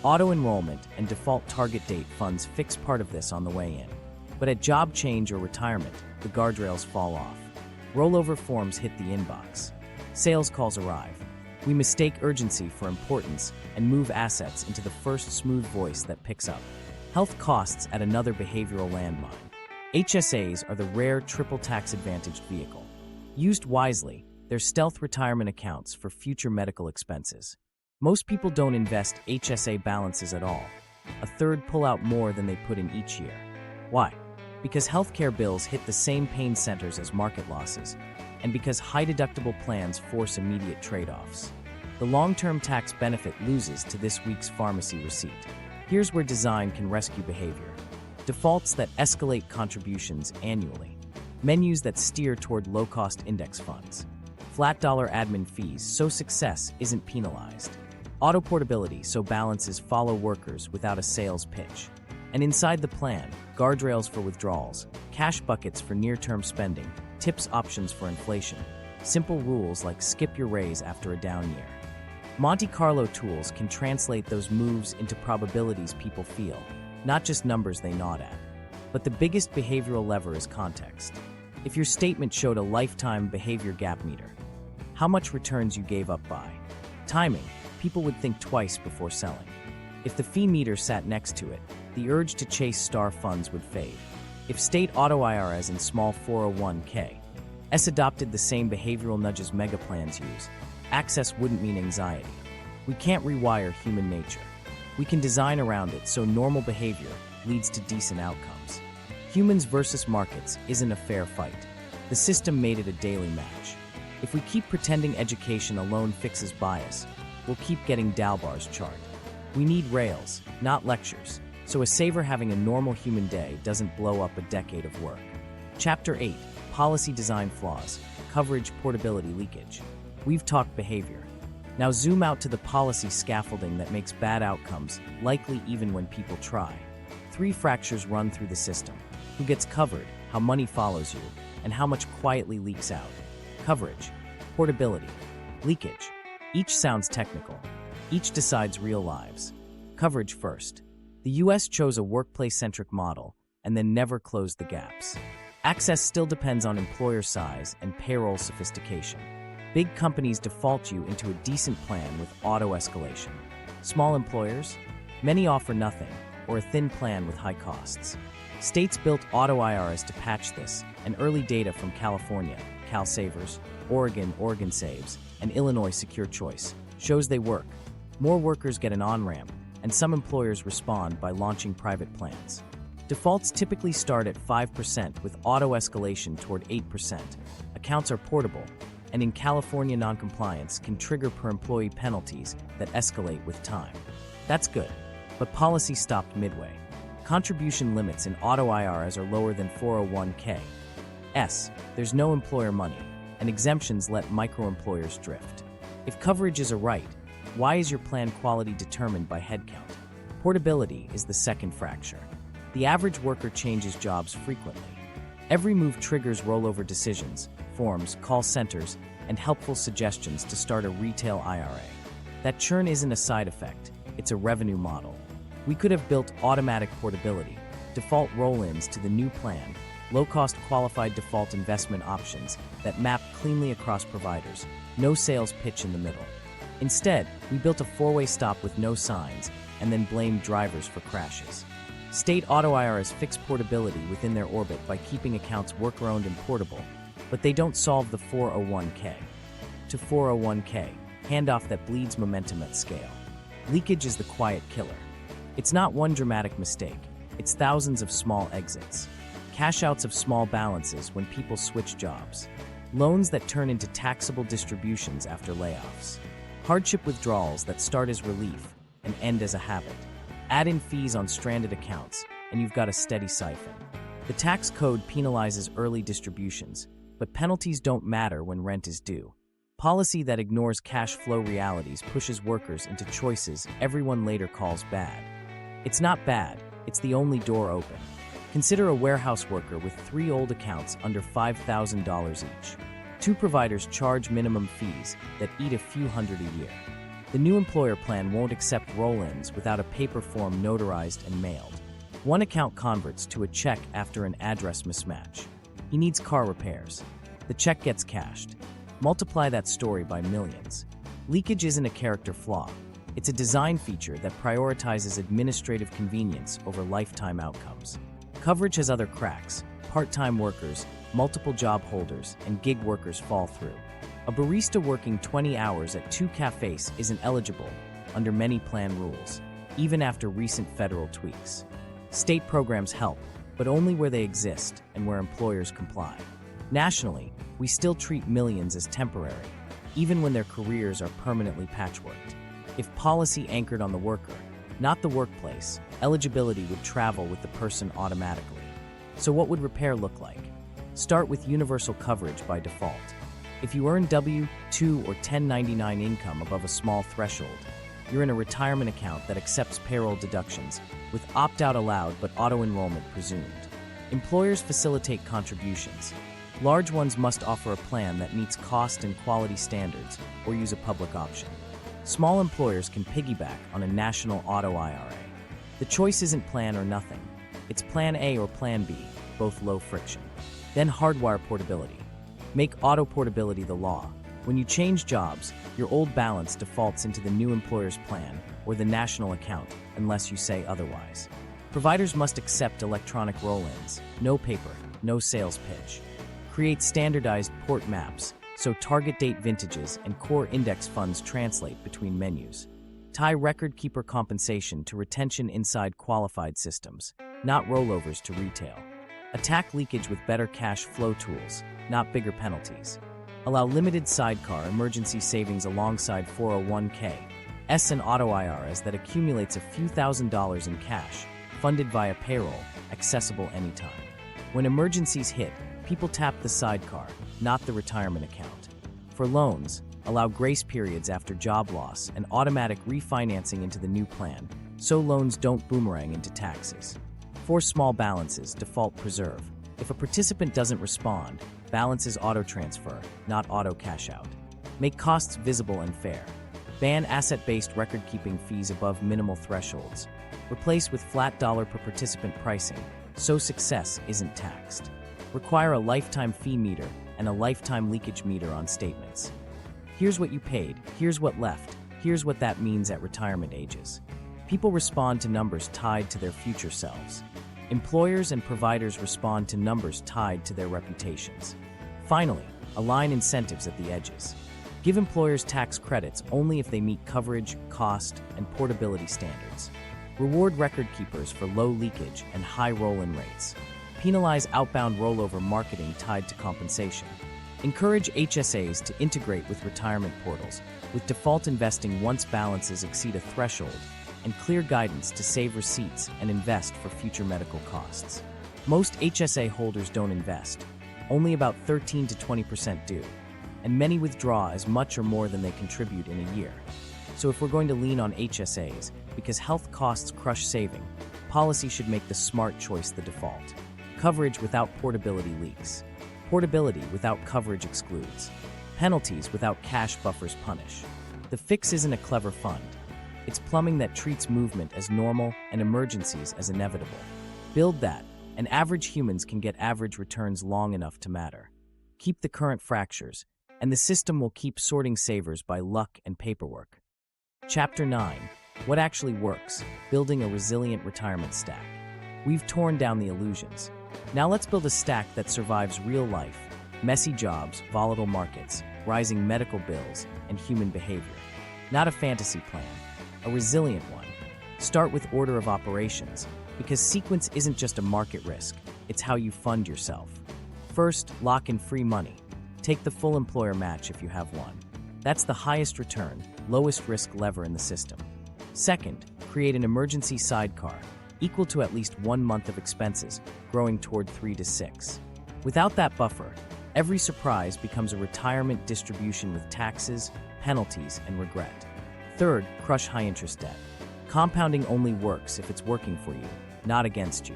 Auto-enrollment and default target date funds fix part of this on the way in. But at job change or retirement, the guardrails fall off. Rollover forms hit the inbox. Sales calls arrive. We mistake urgency for importance and move assets into the first smooth voice that picks up. Health costs at another behavioral landmine. HSAs are the rare triple tax-advantaged vehicle. Used wisely, they're stealth retirement accounts for future medical expenses. Most people don't invest HSA balances at all. A third pull out more than they put in each year. Why? Because healthcare bills hit the same pain centers as market losses, and because high-deductible plans force immediate trade-offs. The long-term tax benefit loses to this week's pharmacy receipt. Here's where design can rescue behavior. Defaults that escalate contributions annually. Menus that steer toward low-cost index funds. Flat dollar admin fees so success isn't penalized. Auto portability so balances follow workers without a sales pitch. And inside the plan, guardrails for withdrawals, cash buckets for near-term spending, tips options for inflation, simple rules like skip your raise after a down year. Monte Carlo tools can translate those moves into probabilities people feel, not just numbers they nod at. But the biggest behavioral lever is context. If your statement showed a lifetime behavior gap meter, how much returns you gave up by. Timing, people would think twice before selling. If the fee meter sat next to it, the urge to chase star funds would fade. If state auto IRAs and small 401k adopted the same behavioral nudges mega plans use, access wouldn't mean anxiety. We can't rewire human nature. We can design around it so normal behavior leads to decent outcomes. Humans versus markets isn't a fair fight. The system made it a daily match. If we keep pretending education alone fixes bias, we'll keep getting Dalbar's chart. We need rails, not lectures, so a saver having a normal human day doesn't blow up a decade of work. Chapter 8, Policy Design Flaws, Coverage, Portability, Leakage. We've talked behavior. Now zoom out to the policy scaffolding that makes bad outcomes likely even when people try. 3 fractures run through the system. Who gets covered, how money follows you, and how much quietly leaks out. Coverage, portability, leakage. Each sounds technical. Each decides real lives. Coverage first. The US chose a workplace-centric model and then never closed the gaps. Access still depends on employer size and payroll sophistication. Big companies default you into a decent plan with auto-escalation. Small employers? Many offer nothing, or a thin plan with high costs. States built auto IRAs to patch this, and early data from California, Cal Savers, Oregon, Oregon Saves, and Illinois Secure Choice shows they work. More workers get an on-ramp, and some employers respond by launching private plans. Defaults typically start at 5% with auto-escalation toward 8%. Accounts are portable, and in California noncompliance can trigger per-employee penalties that escalate with time. That's good, but policy stopped midway. Contribution limits in auto IRAs are lower than 401k. There's no employer money, and exemptions let micro-employers drift. If coverage is a right, why is your plan quality determined by headcount? Portability is the second fracture. The average worker changes jobs frequently. Every move triggers rollover decisions, forms, call centers, and helpful suggestions to start a retail IRA. That churn isn't a side effect, it's a revenue model. We could have built automatic portability, default roll-ins to the new plan, low-cost qualified default investment options that map cleanly across providers, no sales pitch in the middle. Instead, we built a 4-way stop with no signs and then blamed drivers for crashes. State auto IRAs fix portability within their orbit by keeping accounts worker-owned and portable, but they don't solve the 401k. To 401k, handoff that bleeds momentum at scale. Leakage is the quiet killer. It's not one dramatic mistake, it's thousands of small exits. Cash outs of small balances when people switch jobs. Loans that turn into taxable distributions after layoffs. Hardship withdrawals that start as relief and end as a habit. Add in fees on stranded accounts, and you've got a steady siphon. The tax code penalizes early distributions, but penalties don't matter when rent is due. Policy that ignores cash flow realities pushes workers into choices everyone later calls bad. It's not bad, it's the only door open. Consider a warehouse worker with 3 old accounts under $5,000 each. 2 providers charge minimum fees that eat a few hundred a year. The new employer plan won't accept roll-ins without a paper form notarized and mailed. One account converts to a check after an address mismatch. He needs car repairs. The check gets cashed. Multiply that story by millions. Leakage isn't a character flaw. It's a design feature that prioritizes administrative convenience over lifetime outcomes. Coverage has other cracks. Part-time workers, multiple job holders, and gig workers fall through. A barista working 20 hours at 2 cafes isn't eligible under many plan rules, even after recent federal tweaks. State programs help, but only where they exist and where employers comply. Nationally, we still treat millions as temporary, even when their careers are permanently patchworked. If policy anchored on the worker, not the workplace, eligibility would travel with the person automatically. So what would repair look like? Start with universal coverage by default. If you earn W-2 or 1099 income above a small threshold, you're in a retirement account that accepts payroll deductions, with opt-out allowed but auto-enrollment presumed. Employers facilitate contributions. Large ones must offer a plan that meets cost and quality standards or use a public option. Small employers can piggyback on a national auto IRA. The choice isn't plan or nothing. It's Plan A or Plan B, both low friction. Then hardwire portability. Make auto portability the law. When you change jobs, your old balance defaults into the new employer's plan or the national account unless you say otherwise. Providers must accept electronic roll-ins, no paper, no sales pitch. Create standardized port maps so target date vintages and core index funds translate between menus. Tie record keeper compensation to retention inside qualified systems, not rollovers to retail. Attack leakage with better cash flow tools, not bigger penalties. Allow limited sidecar emergency savings alongside 401k, and auto IRAs that accumulates a few $1,000s in cash, funded via payroll, accessible anytime. When emergencies hit, people tap the sidecar, not the retirement account. For loans, allow grace periods after job loss and automatic refinancing into the new plan, so loans don't boomerang into taxes. For small balances, default preserve. If a participant doesn't respond, balances auto-transfer, not auto-cash out. Make costs visible and fair. Ban asset-based record-keeping fees above minimal thresholds. Replace with flat dollar per participant pricing, so success isn't taxed. Require a lifetime fee meter and a lifetime leakage meter on statements. Here's what you paid, here's what left, here's what that means at retirement ages. People respond to numbers tied to their future selves. Employers and providers respond to numbers tied to their reputations. Finally, align incentives at the edges. Give employers tax credits only if they meet coverage, cost, and portability standards. Reward record keepers for low leakage and high roll-in rates. Penalize outbound rollover marketing tied to compensation. Encourage HSAs to integrate with retirement portals, with default investing once balances exceed a threshold, and clear guidance to save receipts and invest for future medical costs. Most HSA holders don't invest. Only about 13 to 20% do, and many withdraw as much or more than they contribute in a year. So if we're going to lean on HSAs, because health costs crush saving, policy should make the smart choice the default. Coverage without portability leaks. Portability without coverage excludes. Penalties without cash buffers punish. The fix isn't a clever fund. It's plumbing that treats movement as normal and emergencies as inevitable. Build that, and average humans can get average returns long enough to matter. Keep the current fractures, and the system will keep sorting savers by luck and paperwork. Chapter 9. What actually works? Building a resilient retirement stack. We've torn down the illusions. Now let's build a stack that survives real life, messy jobs, volatile markets, rising medical bills, and human behavior. Not a fantasy plan, a resilient one. Start with order of operations, because sequence isn't just a market risk, it's how you fund yourself. First, lock in free money. Take the full employer match if you have one. That's the highest return, lowest risk lever in the system. Second, create an emergency sidecar, equal to at least 1 month of expenses, growing toward 3 to 6. Without that buffer, every surprise becomes a retirement distribution with taxes, penalties, and regret. Third, crush high-interest debt. Compounding only works if it's working for you, not against you.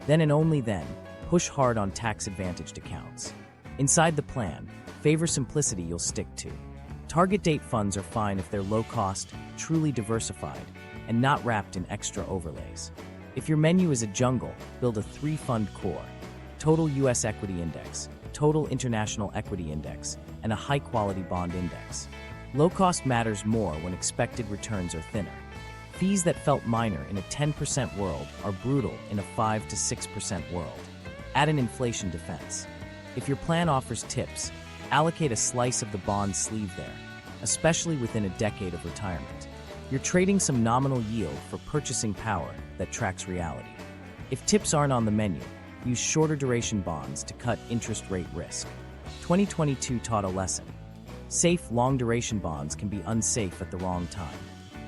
Then and only then, push hard on tax-advantaged accounts. Inside the plan, favor simplicity you'll stick to. Target date funds are fine if they're low-cost, truly diversified, and not wrapped in extra overlays. If your menu is a jungle, build a 3-fund core: Total U.S. Equity Index, Total International Equity Index, and a high-quality bond index. Low cost matters more when expected returns are thinner. Fees that felt minor in a 10% world are brutal in a 5 to 6% world. Add an inflation defense. If your plan offers tips, allocate a slice of the bond sleeve there, especially within a decade of retirement. You're trading some nominal yield for purchasing power that tracks reality. If tips aren't on the menu, use shorter duration bonds to cut interest rate risk. 2022 taught a lesson. Safe, long-duration bonds can be unsafe at the wrong time.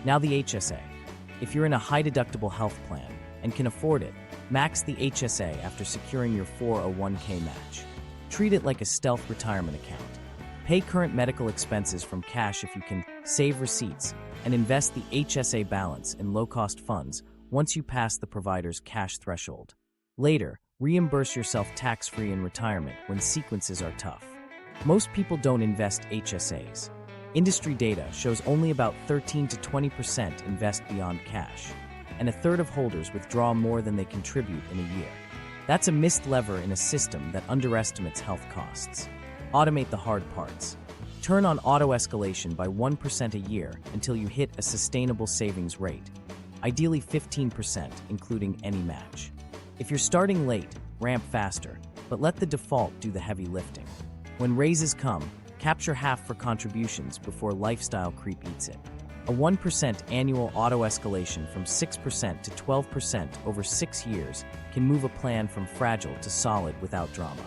Now the HSA. If you're in a high-deductible health plan and can afford it, max the HSA after securing your 401k match. Treat it like a stealth retirement account. Pay current medical expenses from cash if you can, save receipts, and invest the HSA balance in low-cost funds once you pass the provider's cash threshold. Later, reimburse yourself tax-free in retirement when sequences are tough. Most people don't invest HSAs. Industry data shows only about 13 to 20% invest beyond cash, and a third of holders withdraw more than they contribute in a year. That's a missed lever in a system that underestimates health costs. Automate the hard parts. Turn on auto-escalation by 1% a year until you hit a sustainable savings rate, ideally 15%, including any match. If you're starting late, ramp faster, but let the default do the heavy lifting. When raises come, capture half for contributions before lifestyle creep eats it. A 1% annual auto-escalation from 6% to 12% over 6 years can move a plan from fragile to solid without drama.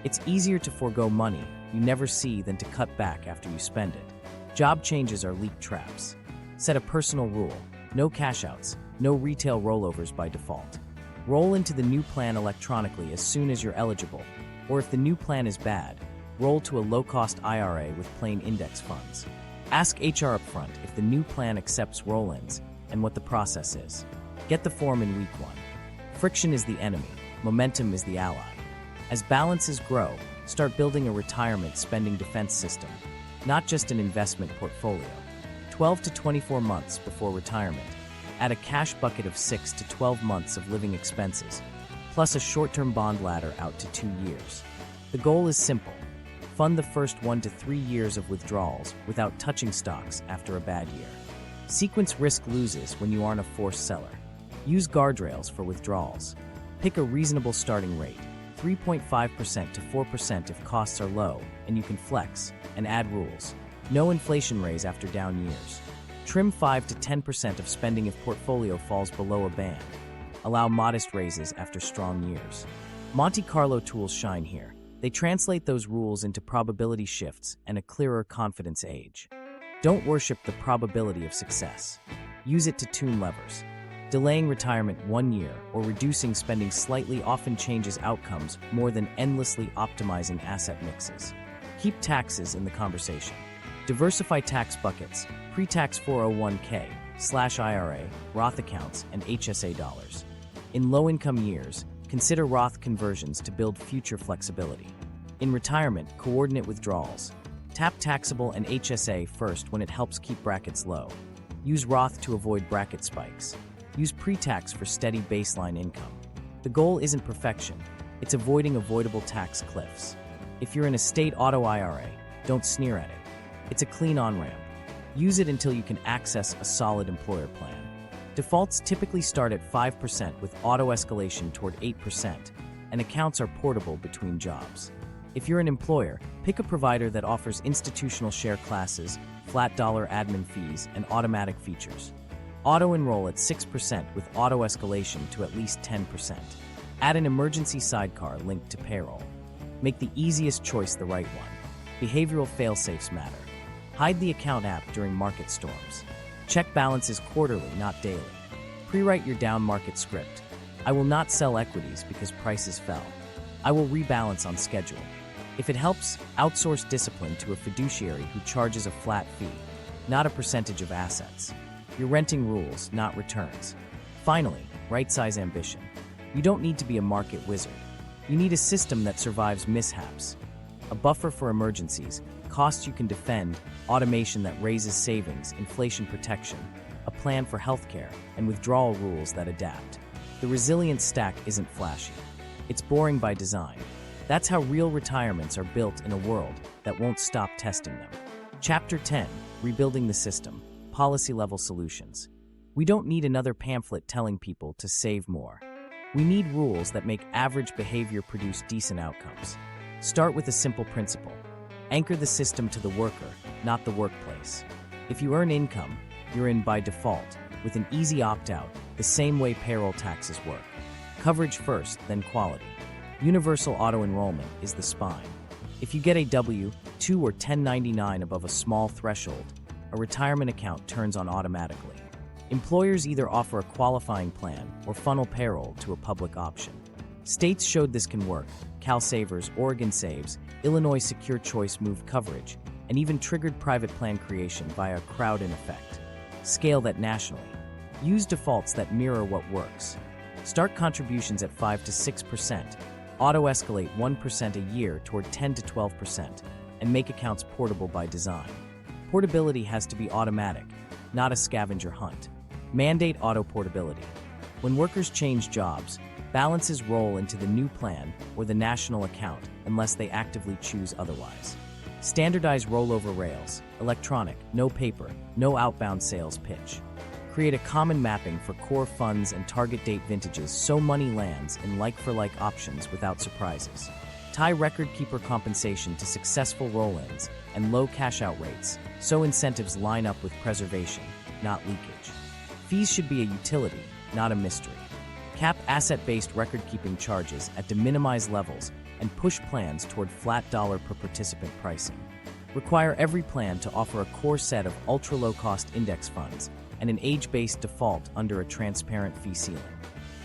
It's easier to forego money you never see than to cut back after you spend it. Job changes are leak traps. Set a personal rule: no cash outs, no retail rollovers by default. Roll into the new plan electronically as soon as you're eligible, or if the new plan is bad, roll to a low-cost IRA with plain index funds. Ask HR upfront if the new plan accepts roll-ins and what the process is. Get the form in week 1. Friction is the enemy, momentum is the ally. As balances grow, start building a retirement spending defense system, not just an investment portfolio. 12 to 24 months before retirement, add a cash bucket of 6 to 12 months of living expenses, plus a short-term bond ladder out to 2 years. The goal is simple: fund the first 1 to 3 years of withdrawals without touching stocks after a bad year. Sequence risk loses when you aren't a forced seller. Use guardrails for withdrawals. Pick a reasonable starting rate, 3.5% to 4% if costs are low and you can flex, and add rules. No inflation raise after down years. Trim 5 to 10% of spending if portfolio falls below a band. Allow modest raises after strong years. Monte Carlo tools shine here. They translate those rules into probability shifts and a clearer confidence age. Don't worship the probability of success. Use it to tune levers. Delaying retirement 1 year or reducing spending slightly often changes outcomes more than endlessly optimizing asset mixes. Keep taxes in the conversation. Diversify tax buckets, pre-tax 401k/IRA, Roth accounts, and HSA dollars. In low-income years, consider Roth conversions to build future flexibility. In retirement, coordinate withdrawals. Tap taxable and HSA first when it helps keep brackets low. Use Roth to avoid bracket spikes. Use pre-tax for steady baseline income. The goal isn't perfection, it's avoiding avoidable tax cliffs. If you're in a state auto IRA, don't sneer at it. It's a clean on-ramp. Use it until you can access a solid employer plan. Defaults typically start at 5% with auto-escalation toward 8%, and accounts are portable between jobs. If you're an employer, pick a provider that offers institutional share classes, flat dollar admin fees, and automatic features. Auto-enroll at 6% with auto-escalation to at least 10%. Add an emergency sidecar linked to payroll. Make the easiest choice the right one. Behavioral fail-safes matter. Hide the account app during market storms. Check balances quarterly, not daily. Pre-write your down market script. I will not sell equities because prices fell. I will rebalance on schedule. If it helps, outsource discipline to a fiduciary who charges a flat fee, not a percentage of assets. You're renting rules, not returns. Finally, right-size ambition. You don't need to be a market wizard. You need a system that survives mishaps. A buffer for emergencies, costs you can defend, automation that raises savings, inflation protection, a plan for healthcare, and withdrawal rules that adapt. The resilience stack isn't flashy. It's boring by design. That's how real retirements are built in a world that won't stop testing them. Chapter 10, Rebuilding the System, Policy-Level Solutions. We don't need another pamphlet telling people to save more. We need rules that make average behavior produce decent outcomes. Start with a simple principle. Anchor the system to the worker, not the workplace. If you earn income, you're in by default, with an easy opt-out, the same way payroll taxes work. Coverage first, then quality. Universal auto-enrollment is the spine. If you get a W-2 or 1099 above a small threshold, a retirement account turns on automatically. Employers either offer a qualifying plan or funnel payroll to a public option. States showed this can work. Cal Savers, Oregon Saves, Illinois Secure Choice moved coverage, and even triggered private plan creation via crowd-in effect. Scale that nationally. Use defaults that mirror what works. Start contributions at 5 to 6%, auto-escalate 1% a year toward 10 to 12%, and make accounts portable by design. Portability has to be automatic, not a scavenger hunt. Mandate auto-portability. When workers change jobs, balances roll into the new plan or the national account unless they actively choose otherwise. Standardize rollover rails, electronic, no paper, no outbound sales pitch. Create a common mapping for core funds and target date vintages so money lands in like-for-like options without surprises. Tie record keeper compensation to successful roll-ins and low cash-out rates so incentives line up with preservation, not leakage. Fees should be a utility, not a mystery. Cap asset-based record-keeping charges at de minimis levels and push plans toward flat dollar per participant pricing. Require every plan to offer a core set of ultra-low-cost index funds and an age-based default under a transparent fee ceiling.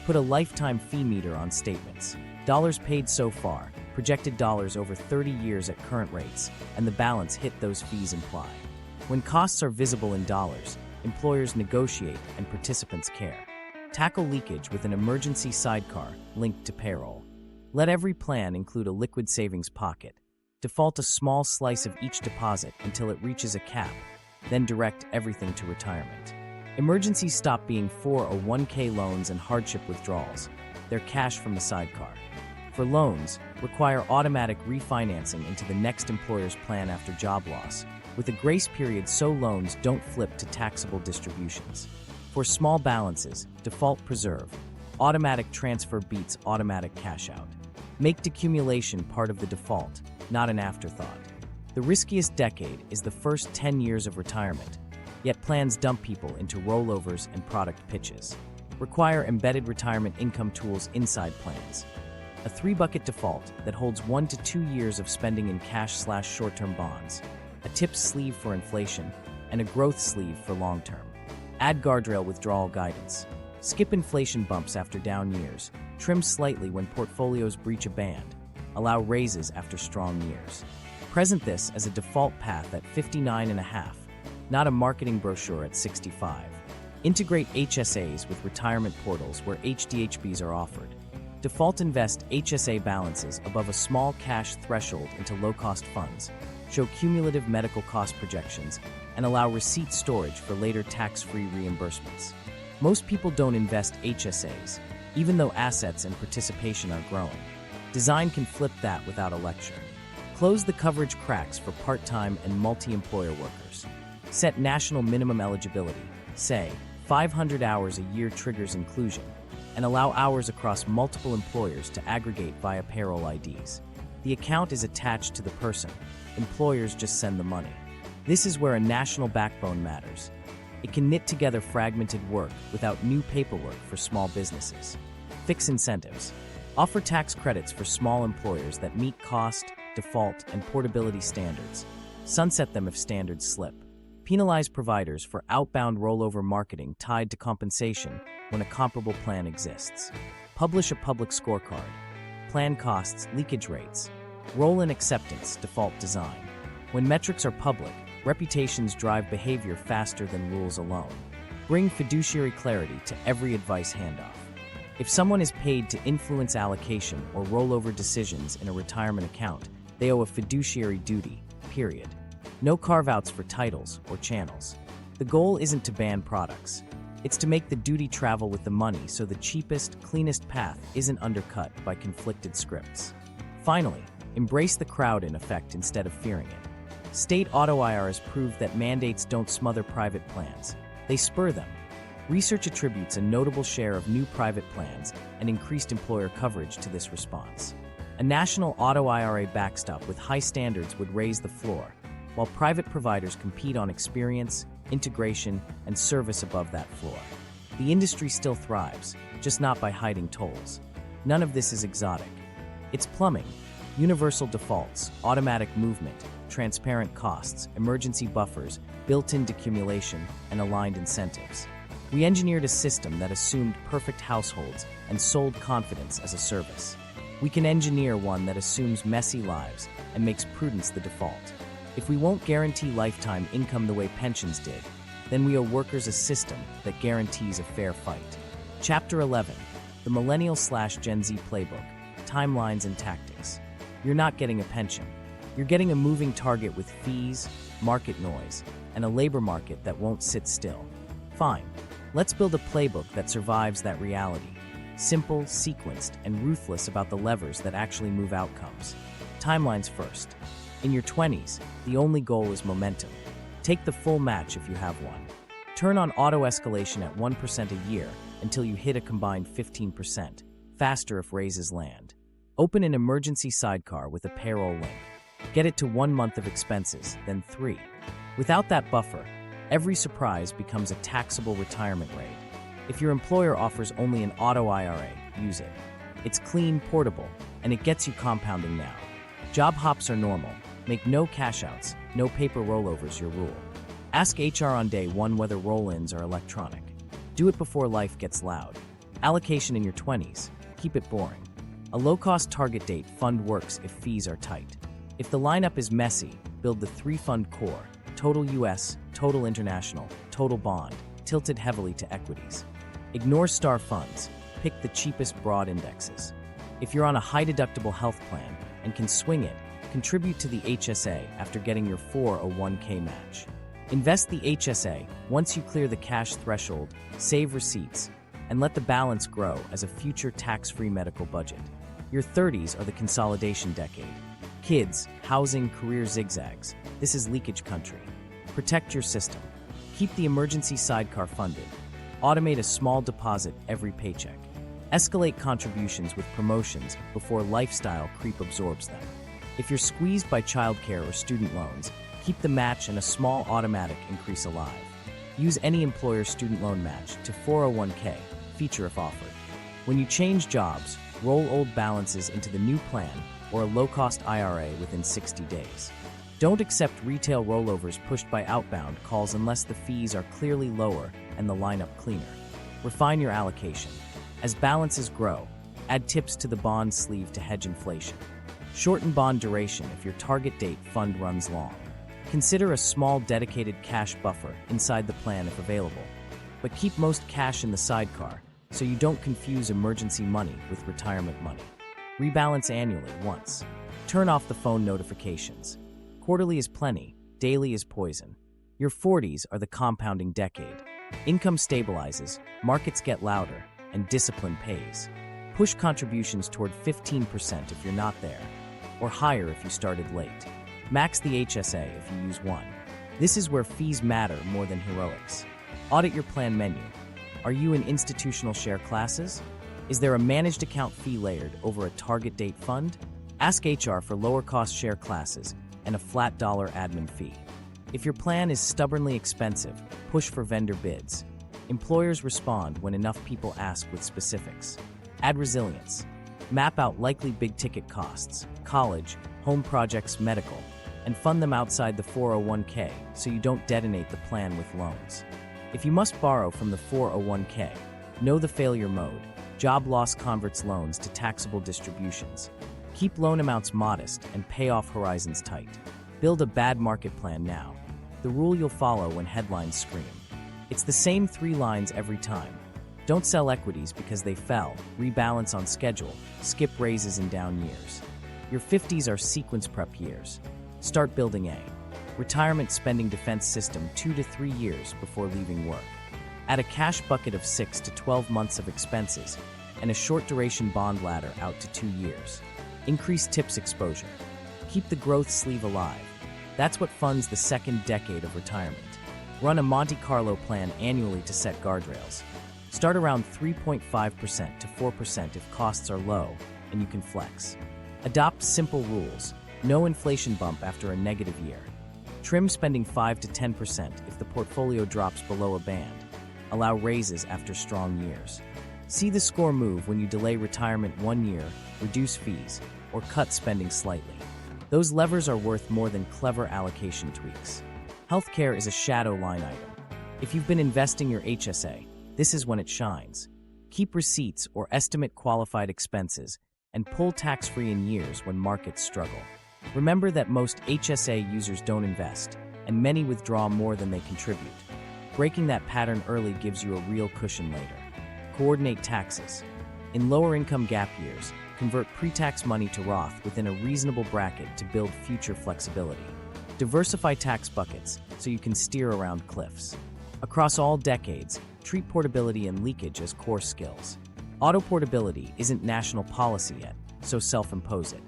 Put a lifetime fee meter on statements. Dollars paid so far, projected dollars over 30 years at current rates, and the balance hit those fees imply. When costs are visible in dollars, employers negotiate and participants care. Tackle leakage with an emergency sidecar linked to payroll. Let every plan include a liquid savings pocket. Default a small slice of each deposit until it reaches a cap, then direct everything to retirement. Emergencies stop being 401k loans and hardship withdrawals. They're cash from the sidecar. For loans, require automatic refinancing into the next employer's plan after job loss, with a grace period so loans don't flip to taxable distributions. For small balances, default preserve. Automatic transfer beats automatic cash out. Make decumulation part of the default, not an afterthought. The riskiest decade is the first 10 years of retirement, yet plans dump people into rollovers and product pitches. Require embedded retirement income tools inside plans. A 3-bucket default that holds 1 to 2 years of spending in cash/short-term bonds, a tips sleeve for inflation, and a growth sleeve for long-term. Add guardrail withdrawal guidance. Skip inflation bumps after down years. Trim slightly when portfolios breach a band. Allow raises after strong years. Present this as a default path at 59.5, not a marketing brochure at 65. Integrate HSAs with retirement portals where HDHBs are offered. Default invest HSA balances above a small cash threshold into low-cost funds. Show cumulative medical cost projections and allow receipt storage for later tax-free reimbursements. Most people don't invest HSAs, even though assets and participation are growing. Design can flip that without a lecture. Close the coverage cracks for part-time and multi-employer workers. Set national minimum eligibility, say 500 hours a year triggers inclusion, and allow hours across multiple employers to aggregate via payroll IDs. The account is attached to the person. Employers just send the money. This is where a national backbone matters. It can knit together fragmented work without new paperwork for small businesses. Fix incentives. Offer tax credits for small employers that meet cost, default, and portability standards. Sunset them if standards slip. Penalize providers for outbound rollover marketing tied to compensation when a comparable plan exists. Publish a public scorecard. Plan costs, leakage rates. Roll-in acceptance, default design. When metrics are public, reputations drive behavior faster than rules alone. Bring fiduciary clarity to every advice handoff. If someone is paid to influence allocation or rollover decisions in a retirement account, they owe a fiduciary duty, period. No carve-outs for titles or channels. The goal isn't to ban products. It's to make the duty travel with the money so the cheapest, cleanest path isn't undercut by conflicted scripts. Finally, embrace the crowd-in effect instead of fearing it. State auto IRs prove that mandates don't smother private plans. They spur them. Research attributes a notable share of new private plans and increased employer coverage to this response. A national auto IRA backstop with high standards would raise the floor, while private providers compete on experience, integration, and service above that floor. The industry still thrives, just not by hiding tolls. None of this is exotic. It's plumbing, universal defaults, automatic movement, transparent costs, emergency buffers, built-in decumulation, and aligned incentives. We engineered a system that assumed perfect households and sold confidence as a service. We can engineer one that assumes messy lives and makes prudence the default. If we won't guarantee lifetime income the way pensions did, then we owe workers a system that guarantees a fair fight. Chapter 11, the Millennial/Gen Z Playbook, Timelines and Tactics. You're not getting a pension. You're getting a moving target with fees, market noise, and a labor market that won't sit still. Fine, let's build a playbook that survives that reality. Simple, sequenced, and ruthless about the levers that actually move outcomes. Timelines first. In your 20s, the only goal is momentum. Take the full match if you have one. Turn on auto-escalation at 1% a year until you hit a combined 15%, faster if raises land. Open an emergency sidecar with a payroll link. Get it to 1 month of expenses, then 3. Without that buffer, every surprise becomes a taxable retirement rate. If your employer offers only an auto IRA, use it. It's clean, portable, and it gets you compounding now. Job hops are normal. Make no cash outs, no paper rollovers your rule. Ask HR on day one whether roll-ins are electronic. Do it before life gets loud. Allocation in your 20s. Keep it boring. A low-cost target date fund works if fees are tight. If the lineup is messy, build the 3-fund core: total US, total international, total bond, tilted heavily to equities. Ignore star funds. Pick the cheapest broad indexes. If you're on a high-deductible health plan and can swing it, contribute to the HSA after getting your 401k match. Invest the HSA once you clear the cash threshold, save receipts, and let the balance grow as a future tax-free medical budget. Your 30s are the consolidation decade. Kids, housing, career zigzags. This is leakage country. Protect your system. Keep the emergency sidecar funded. Automate a small deposit every paycheck. Escalate contributions with promotions before lifestyle creep absorbs them. If you're squeezed by childcare or student loans, keep the match and a small automatic increase alive. Use any employer student loan match to 401k, feature if offered. When you change jobs, roll old balances into the new plan or a low-cost IRA within 60 days. Don't accept retail rollovers pushed by outbound calls unless the fees are clearly lower and the lineup cleaner. Refine your allocation. As balances grow, add tips to the bond sleeve to hedge inflation. Shorten bond duration if your target date fund runs long. Consider a small dedicated cash buffer inside the plan if available, but keep most cash in the sidecar so you don't confuse emergency money with retirement money. Rebalance annually once. Turn off the phone notifications. Quarterly is plenty, daily is poison. Your 40s are the compounding decade. Income stabilizes, markets get louder, and discipline pays. Push contributions toward 15% if you're not there, or higher if you started late. Max the HSA if you use one. This is where fees matter more than heroics. Audit your plan menu. Are you in institutional share classes? Is there a managed account fee layered over a target date fund? Ask HR for lower cost share classes and a flat dollar admin fee. If your plan is stubbornly expensive, push for vendor bids. Employers respond when enough people ask with specifics. Add resilience. Map out likely big-ticket costs, college, home projects, medical, and fund them outside the 401k so you don't detonate the plan with loans. If you must borrow from the 401k, know the failure mode. Job loss converts loans to taxable distributions. Keep loan amounts modest and pay off horizons tight. Build a bad market plan now. The rule you'll follow when headlines scream. It's the same 3 lines every time. Don't sell equities because they fell, rebalance on schedule, skip raises in down years. Your 50s are sequence prep years. Start building a retirement spending defense system 2 to 3 years before leaving work. Add a cash bucket of 6 to 12 months of expenses and a short duration bond ladder out to 2 years. Increase tips exposure. Keep the growth sleeve alive. That's what funds the second decade of retirement. Run a Monte Carlo plan annually to set guardrails. Start around 3.5% to 4% if costs are low, and you can flex. Adopt simple rules. No inflation bump after a negative year. Trim spending 5 to 10% if the portfolio drops below a band. Allow raises after strong years. See the score move when you delay retirement 1 year, reduce fees, or cut spending slightly. Those levers are worth more than clever allocation tweaks. Healthcare is a shadow line item. If you've been investing your HSA, this is when it shines. Keep receipts or estimate qualified expenses and pull tax-free in years when markets struggle. Remember that most HSA users don't invest, and many withdraw more than they contribute. Breaking that pattern early gives you a real cushion later. Coordinate taxes. In lower-income gap years, convert pre-tax money to Roth within a reasonable bracket to build future flexibility. Diversify tax buckets so you can steer around cliffs. Across all decades, treat portability and leakage as core skills. Auto portability isn't national policy yet, so self-impose it.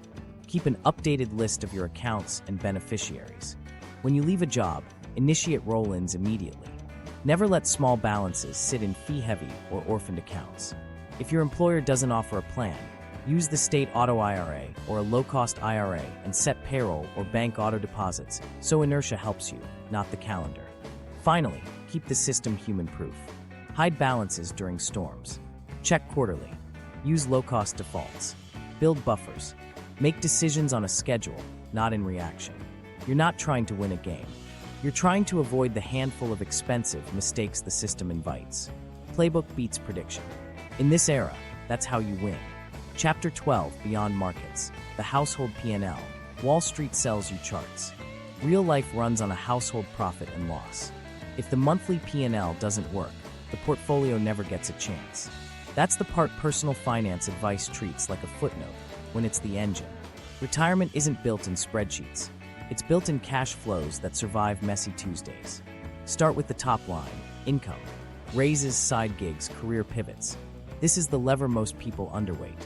Keep an updated list of your accounts and beneficiaries. When you leave a job, initiate roll-ins immediately. Never let small balances sit in fee-heavy or orphaned accounts. If your employer doesn't offer a plan, use the state auto IRA or a low-cost IRA and set payroll or bank auto deposits so inertia helps you, not the calendar. Finally, keep the system human-proof. Hide balances during storms. Check quarterly. Use low-cost defaults. Build buffers. Make decisions on a schedule, not in reaction. You're not trying to win a game. You're trying to avoid the handful of expensive mistakes the system invites. Playbook beats prediction. In this era, that's how you win. Chapter 12, Beyond Markets. The Household P&L. Wall Street sells you charts. Real life runs on a household profit and loss. If the monthly P&L doesn't work, the portfolio never gets a chance. That's the part personal finance advice treats like a footnote when it's the engine. Retirement isn't built in spreadsheets. It's built in cash flows that survive messy Tuesdays. Start with the top line, income. Raises, side gigs, career pivots. This is the lever most people underweight.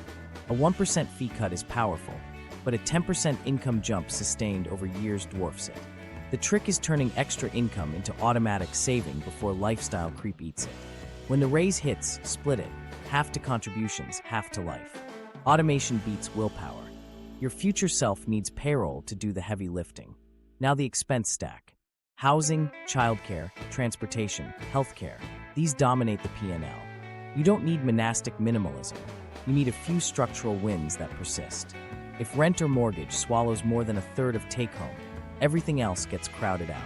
A 1% fee cut is powerful, but a 10% income jump sustained over years dwarfs it. The trick is turning extra income into automatic saving before lifestyle creep eats it. When the raise hits, split it. Half to contributions, half to life. Automation beats willpower. Your future self needs payroll to do the heavy lifting. Now the expense stack. Housing, childcare, transportation, healthcare. These dominate the P&L. You don't need monastic minimalism. You need a few structural wins that persist. If rent or mortgage swallows more than a third of take-home, everything else gets crowded out.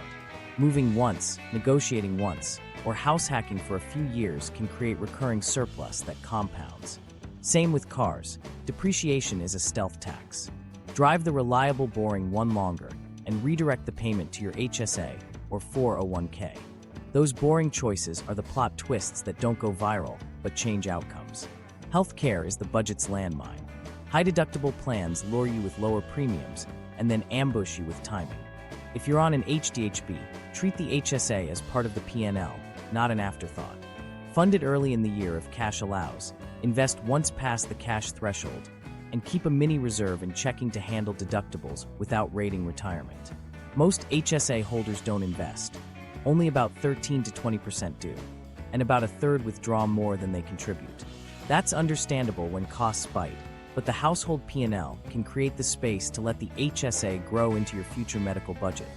Moving once, negotiating once, or house hacking for a few years can create recurring surplus that compounds. Same with cars. Depreciation is a stealth tax. Drive the reliable, boring one longer and redirect the payment to your HSA or 401k. Those boring choices are the plot twists that don't go viral but change outcomes. Healthcare is the budget's landmine. High-deductible plans lure you with lower premiums and then ambush you with timing. If you're on an HDHB, treat the HSA as part of the P&L, not an afterthought. Fund it early in the year if cash allows. Invest once past the cash threshold, and keep a mini reserve in checking to handle deductibles without raiding retirement. Most HSA holders don't invest. Only about 13 to 20% do, and about a third withdraw more than they contribute. That's understandable when costs bite, but the household P&L can create the space to let the HSA grow into your future medical budget.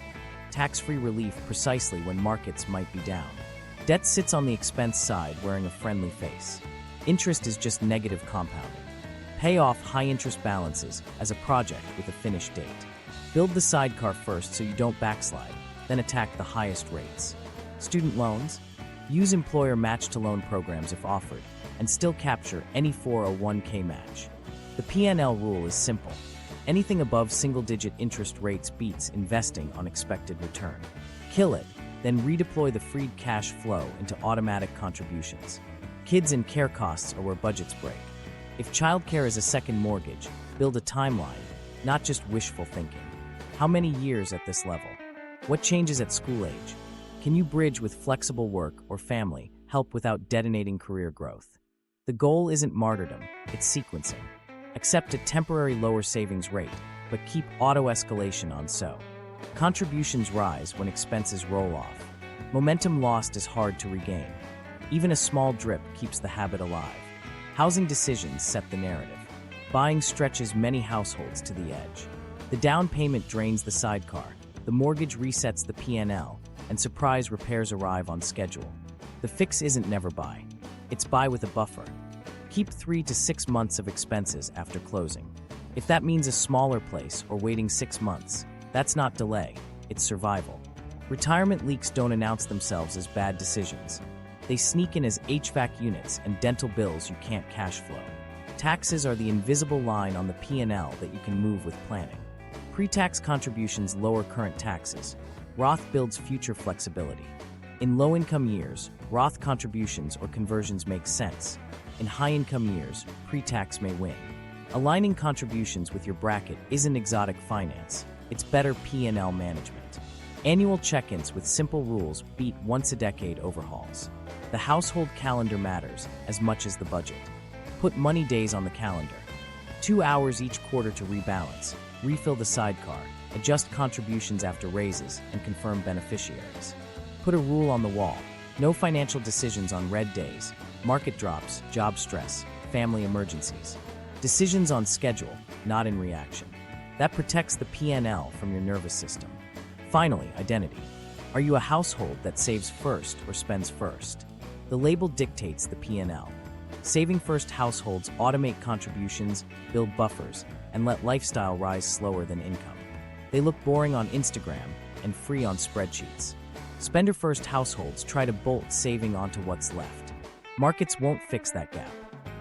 Tax-free relief precisely when markets might be down. Debt sits on the expense side wearing a friendly face. Interest is just negative compounding. Pay off high-interest balances as a project with a finish date. Build the sidecar first so you don't backslide, then attack the highest rates. Student loans? Use employer match-to-loan programs if offered, and still capture any 401k match. The P&L rule is simple. Anything above single-digit interest rates beats investing on expected return. Kill it, then redeploy the freed cash flow into automatic contributions. Kids and care costs are where budgets break. If childcare is a second mortgage, build a timeline, not just wishful thinking. How many years at this level? What changes at school age? Can you bridge with flexible work or family help without detonating career growth? The goal isn't martyrdom, it's sequencing. Accept a temporary lower savings rate, but keep auto-escalation on so. Contributions rise when expenses roll off. Momentum lost is hard to regain. Even a small drip keeps the habit alive. Housing decisions set the narrative. Buying stretches many households to the edge. The down payment drains the sidecar, the mortgage resets the P&L, and surprise repairs arrive on schedule. The fix isn't never buy. It's buy with a buffer. Keep 3 to 6 months of expenses after closing. If that means a smaller place or waiting 6 months, that's not delay, it's survival. Retirement leaks don't announce themselves as bad decisions. They sneak in as HVAC units and dental bills you can't cash flow. Taxes are the invisible line on the P&L that you can move with planning. Pre-tax contributions lower current taxes. Roth builds future flexibility. In low-income years, Roth contributions or conversions make sense. In high-income years, pre-tax may win. Aligning contributions with your bracket isn't exotic finance. It's better P&L management. Annual check-ins with simple rules beat once-a-decade overhauls. The household calendar matters as much as the budget. Put money days on the calendar. 2 hours each quarter to rebalance, refill the sidecar, adjust contributions after raises, and confirm beneficiaries. Put a rule on the wall. No financial decisions on red days, market drops, job stress, family emergencies. Decisions on schedule, not in reaction. That protects the P&L from your nervous system. Finally, identity. Are you a household that saves first or spends first? The label dictates the P&L. Saving first households automate contributions, build buffers, and let lifestyle rise slower than income. They look boring on Instagram and free on spreadsheets. Spender first households try to bolt saving onto what's left. Markets won't fix that gap.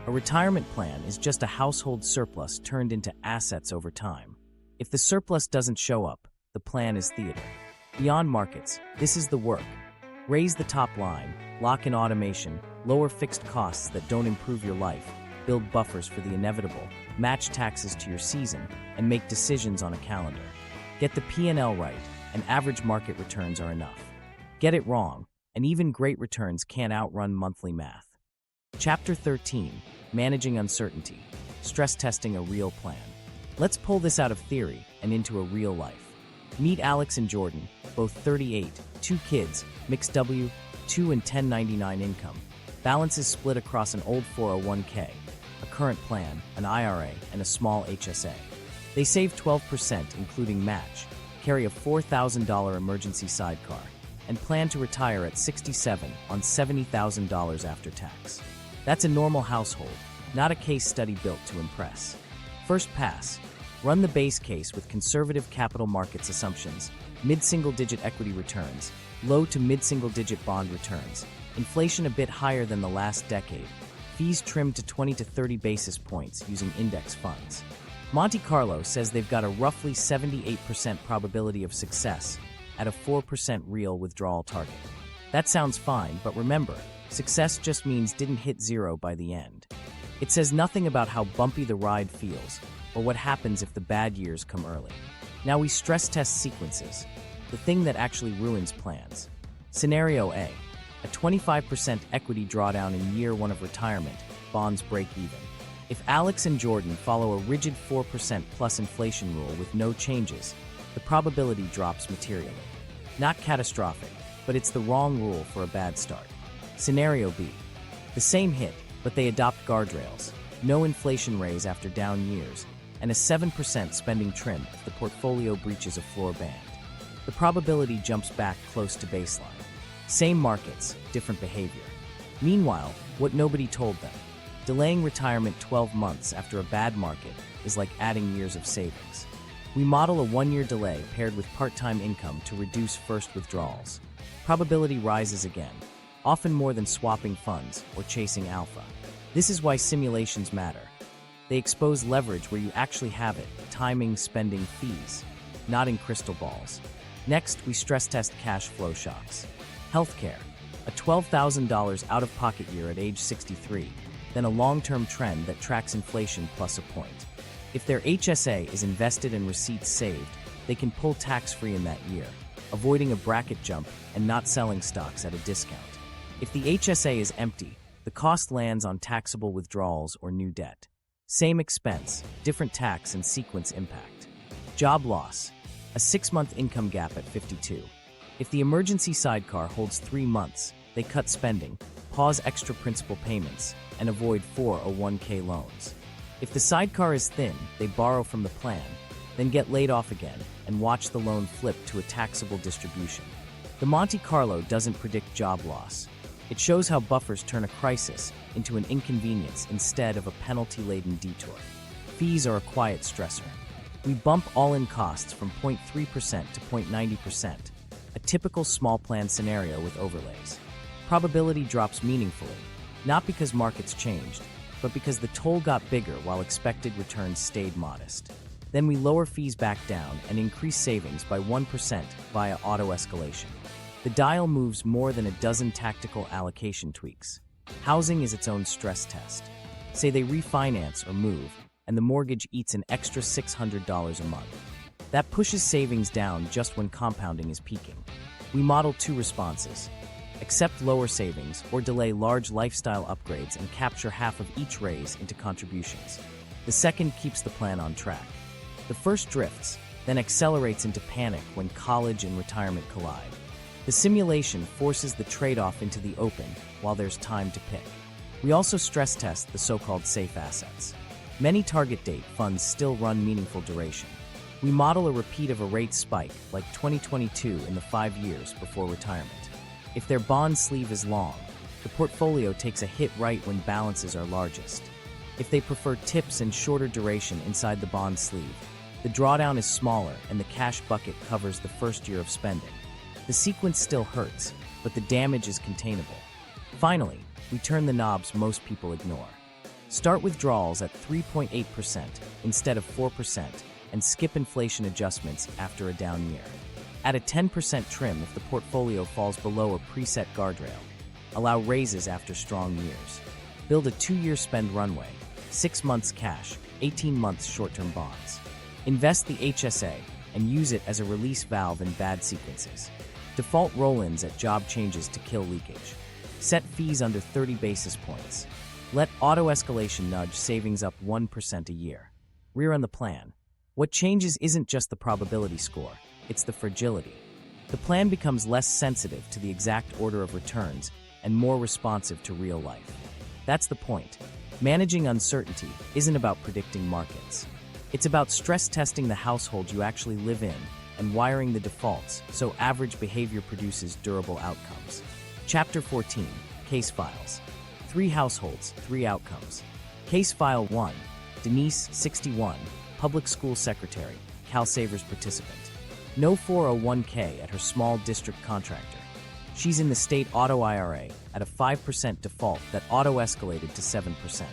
A retirement plan is just a household surplus turned into assets over time. If the surplus doesn't show up, the plan is theater. Beyond markets, this is the work. Raise the top line, lock in automation, lower fixed costs that don't improve your life, build buffers for the inevitable, match taxes to your season, and make decisions on a calendar. Get the P&L right, and average market returns are enough. Get it wrong, and even great returns can't outrun monthly math. Chapter 13, Managing Uncertainty, Stress Testing a Real Plan. Let's pull this out of theory and into a real life. Meet Alex and Jordan, both 38, 2 kids, mixed W, 2 and 1099 income. Balances split across an old 401k, a current plan, an IRA, and a small HSA. They save 12% including match, carry a $4,000 emergency sidecar, and plan to retire at 67 on $70,000 after tax. That's a normal household, not a case study built to impress. First pass. Run the base case with conservative capital markets assumptions, mid-single-digit equity returns, low to mid-single-digit bond returns, inflation a bit higher than the last decade, fees trimmed to 20 to 30 basis points using index funds. Monte Carlo says they've got a roughly 78% probability of success at a 4% real withdrawal target. That sounds fine, but remember, success just means didn't hit zero by the end. It says nothing about how bumpy the ride feels, or what happens if the bad years come early. Now we stress test sequences, the thing that actually ruins plans. Scenario A, a 25% equity drawdown in year 1 of retirement, bonds break even. If Alex and Jordan follow a rigid 4% plus inflation rule with no changes, the probability drops materially. Not catastrophic, but it's the wrong rule for a bad start. Scenario B, the same hit, but they adopt guardrails, no inflation raise after down years, and a 7% spending trim if the portfolio breaches a floor band. The probability jumps back close to baseline. Same markets, different behavior. Meanwhile, what nobody told them. Delaying retirement 12 months after a bad market is like adding years of savings. We model a 1-year delay paired with part-time income to reduce first withdrawals. Probability rises again, often more than swapping funds or chasing alpha. This is why simulations matter. They expose leverage where you actually have it, timing, spending, fees, not in crystal balls. Next, we stress test cash flow shocks. Healthcare, a $12,000 out-of-pocket year at age 63, then a long-term trend that tracks inflation plus a point. If their HSA is invested and receipts saved, they can pull tax-free in that year, avoiding a bracket jump and not selling stocks at a discount. If the HSA is empty, the cost lands on taxable withdrawals or new debt. Same expense, different tax and sequence impact. Job loss, a 6-month income gap at 52. If the emergency sidecar holds 3 months, they cut spending, pause extra principal payments, and avoid 401k loans. If the sidecar is thin, they borrow from the plan, then get laid off again and watch the loan flip to a taxable distribution. The Monte Carlo doesn't predict job loss. It shows how buffers turn a crisis into an inconvenience instead of a penalty-laden detour. Fees are a quiet stressor. We bump all-in costs from 0.3% to 0.90%, a typical small plan scenario with overlays. Probability drops meaningfully, not because markets changed, but because the toll got bigger while expected returns stayed modest. Then we lower fees back down and increase savings by 1% via auto-escalation. The dial moves more than a dozen tactical allocation tweaks. Housing is its own stress test. Say they refinance or move, and the mortgage eats an extra $600 a month. That pushes savings down just when compounding is peaking. We model two responses: accept lower savings or delay large lifestyle upgrades and capture half of each raise into contributions. The second keeps the plan on track. The first drifts, then accelerates into panic when college and retirement collide. The simulation forces the trade-off into the open while there's time to pick. We also stress test the so-called safe assets. Many target date funds still run meaningful duration. We model a repeat of a rate spike like 2022 in the 5 years before retirement. If their bond sleeve is long, the portfolio takes a hit right when balances are largest. If they prefer tips and shorter duration inside the bond sleeve, the drawdown is smaller and the cash bucket covers the first year of spending. The sequence still hurts, but the damage is containable. Finally, we turn the knobs most people ignore. Start withdrawals at 3.8% instead of 4% and skip inflation adjustments after a down year. Add a 10% trim if the portfolio falls below a preset guardrail. Allow raises after strong years. Build a 2-year spend runway, 6 months cash, 18 months short-term bonds. Invest the HSA and use it as a release valve in bad sequences. Default roll-ins at job changes to kill leakage. Set fees under 30 basis points. Let auto-escalation nudge savings up 1% a year. Rerun the plan. What changes isn't just the probability score, it's the fragility. The plan becomes less sensitive to the exact order of returns and more responsive to real life. That's the point. Managing uncertainty isn't about predicting markets. It's about stress testing the household you actually live in and wiring the defaults so average behavior produces durable outcomes. Chapter 14, Case Files. 3 households, 3 outcomes. Case File 1, Denise, 61, public school secretary, CalSavers participant. No 401k at her small district contractor. She's in the state auto IRA at a 5% default that auto-escalated to 7%.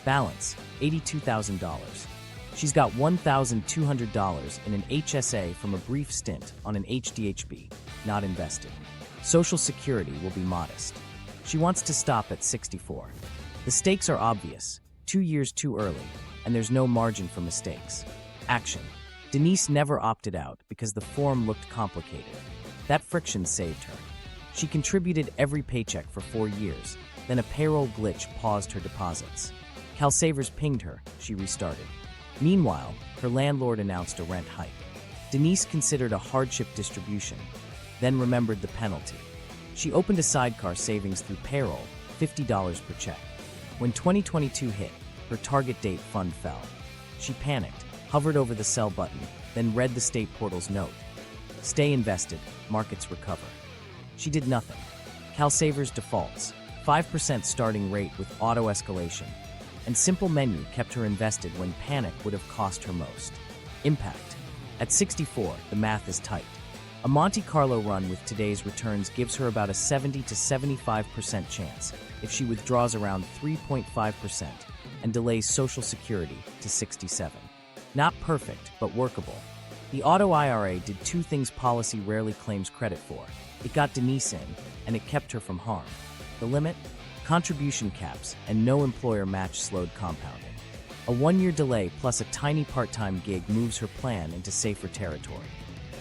Balance, $82,000. She's got $1,200 in an HSA from a brief stint on an HDHB, not invested. Social Security will be modest. She wants to stop at 64. The stakes are obvious, 2 years too early, and there's no margin for mistakes. Action. Denise never opted out because the form looked complicated. That friction saved her. She contributed every paycheck for 4 years, then a payroll glitch paused her deposits. CalSavers pinged her, she restarted. Meanwhile, her landlord announced a rent hike. Denise considered a hardship distribution, then remembered the penalty. She opened a sidecar savings through payroll, $50 per check. When 2022 hit, her target date fund fell. She panicked, hovered over the sell button, then read the state portal's note. Stay invested, markets recover. She did nothing. CalSavers defaults, 5% starting rate with auto-escalation, and simple menu kept her invested when panic would have cost her most. Impact. At 64, the math is tight. A Monte Carlo run with today's returns gives her about a 70 to 75% chance if she withdraws around 3.5% and delays Social Security to 67. Not perfect, but workable. The auto IRA did 2 things policy rarely claims credit for. It got Denise in, and it kept her from harm. The limit? Contribution caps and no employer match slowed compounding. A 1-year delay plus a tiny part-time gig moves her plan into safer territory.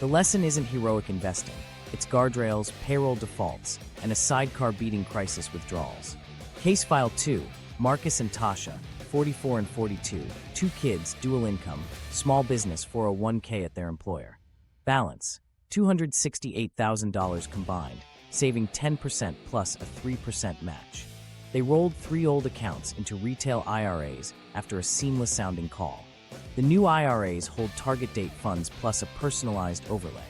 The lesson isn't heroic investing. It's guardrails, payroll defaults, and a sidecar beating crisis withdrawals. Case File 2, Marcus and Tasha, 44 and 42, 2 kids, dual income, small business 401k at their employer. Balance, $268,000 combined, saving 10% plus a 3% match. They rolled 3 old accounts into retail IRAs after a seamless-sounding call. The new IRAs hold target date funds plus a personalized overlay.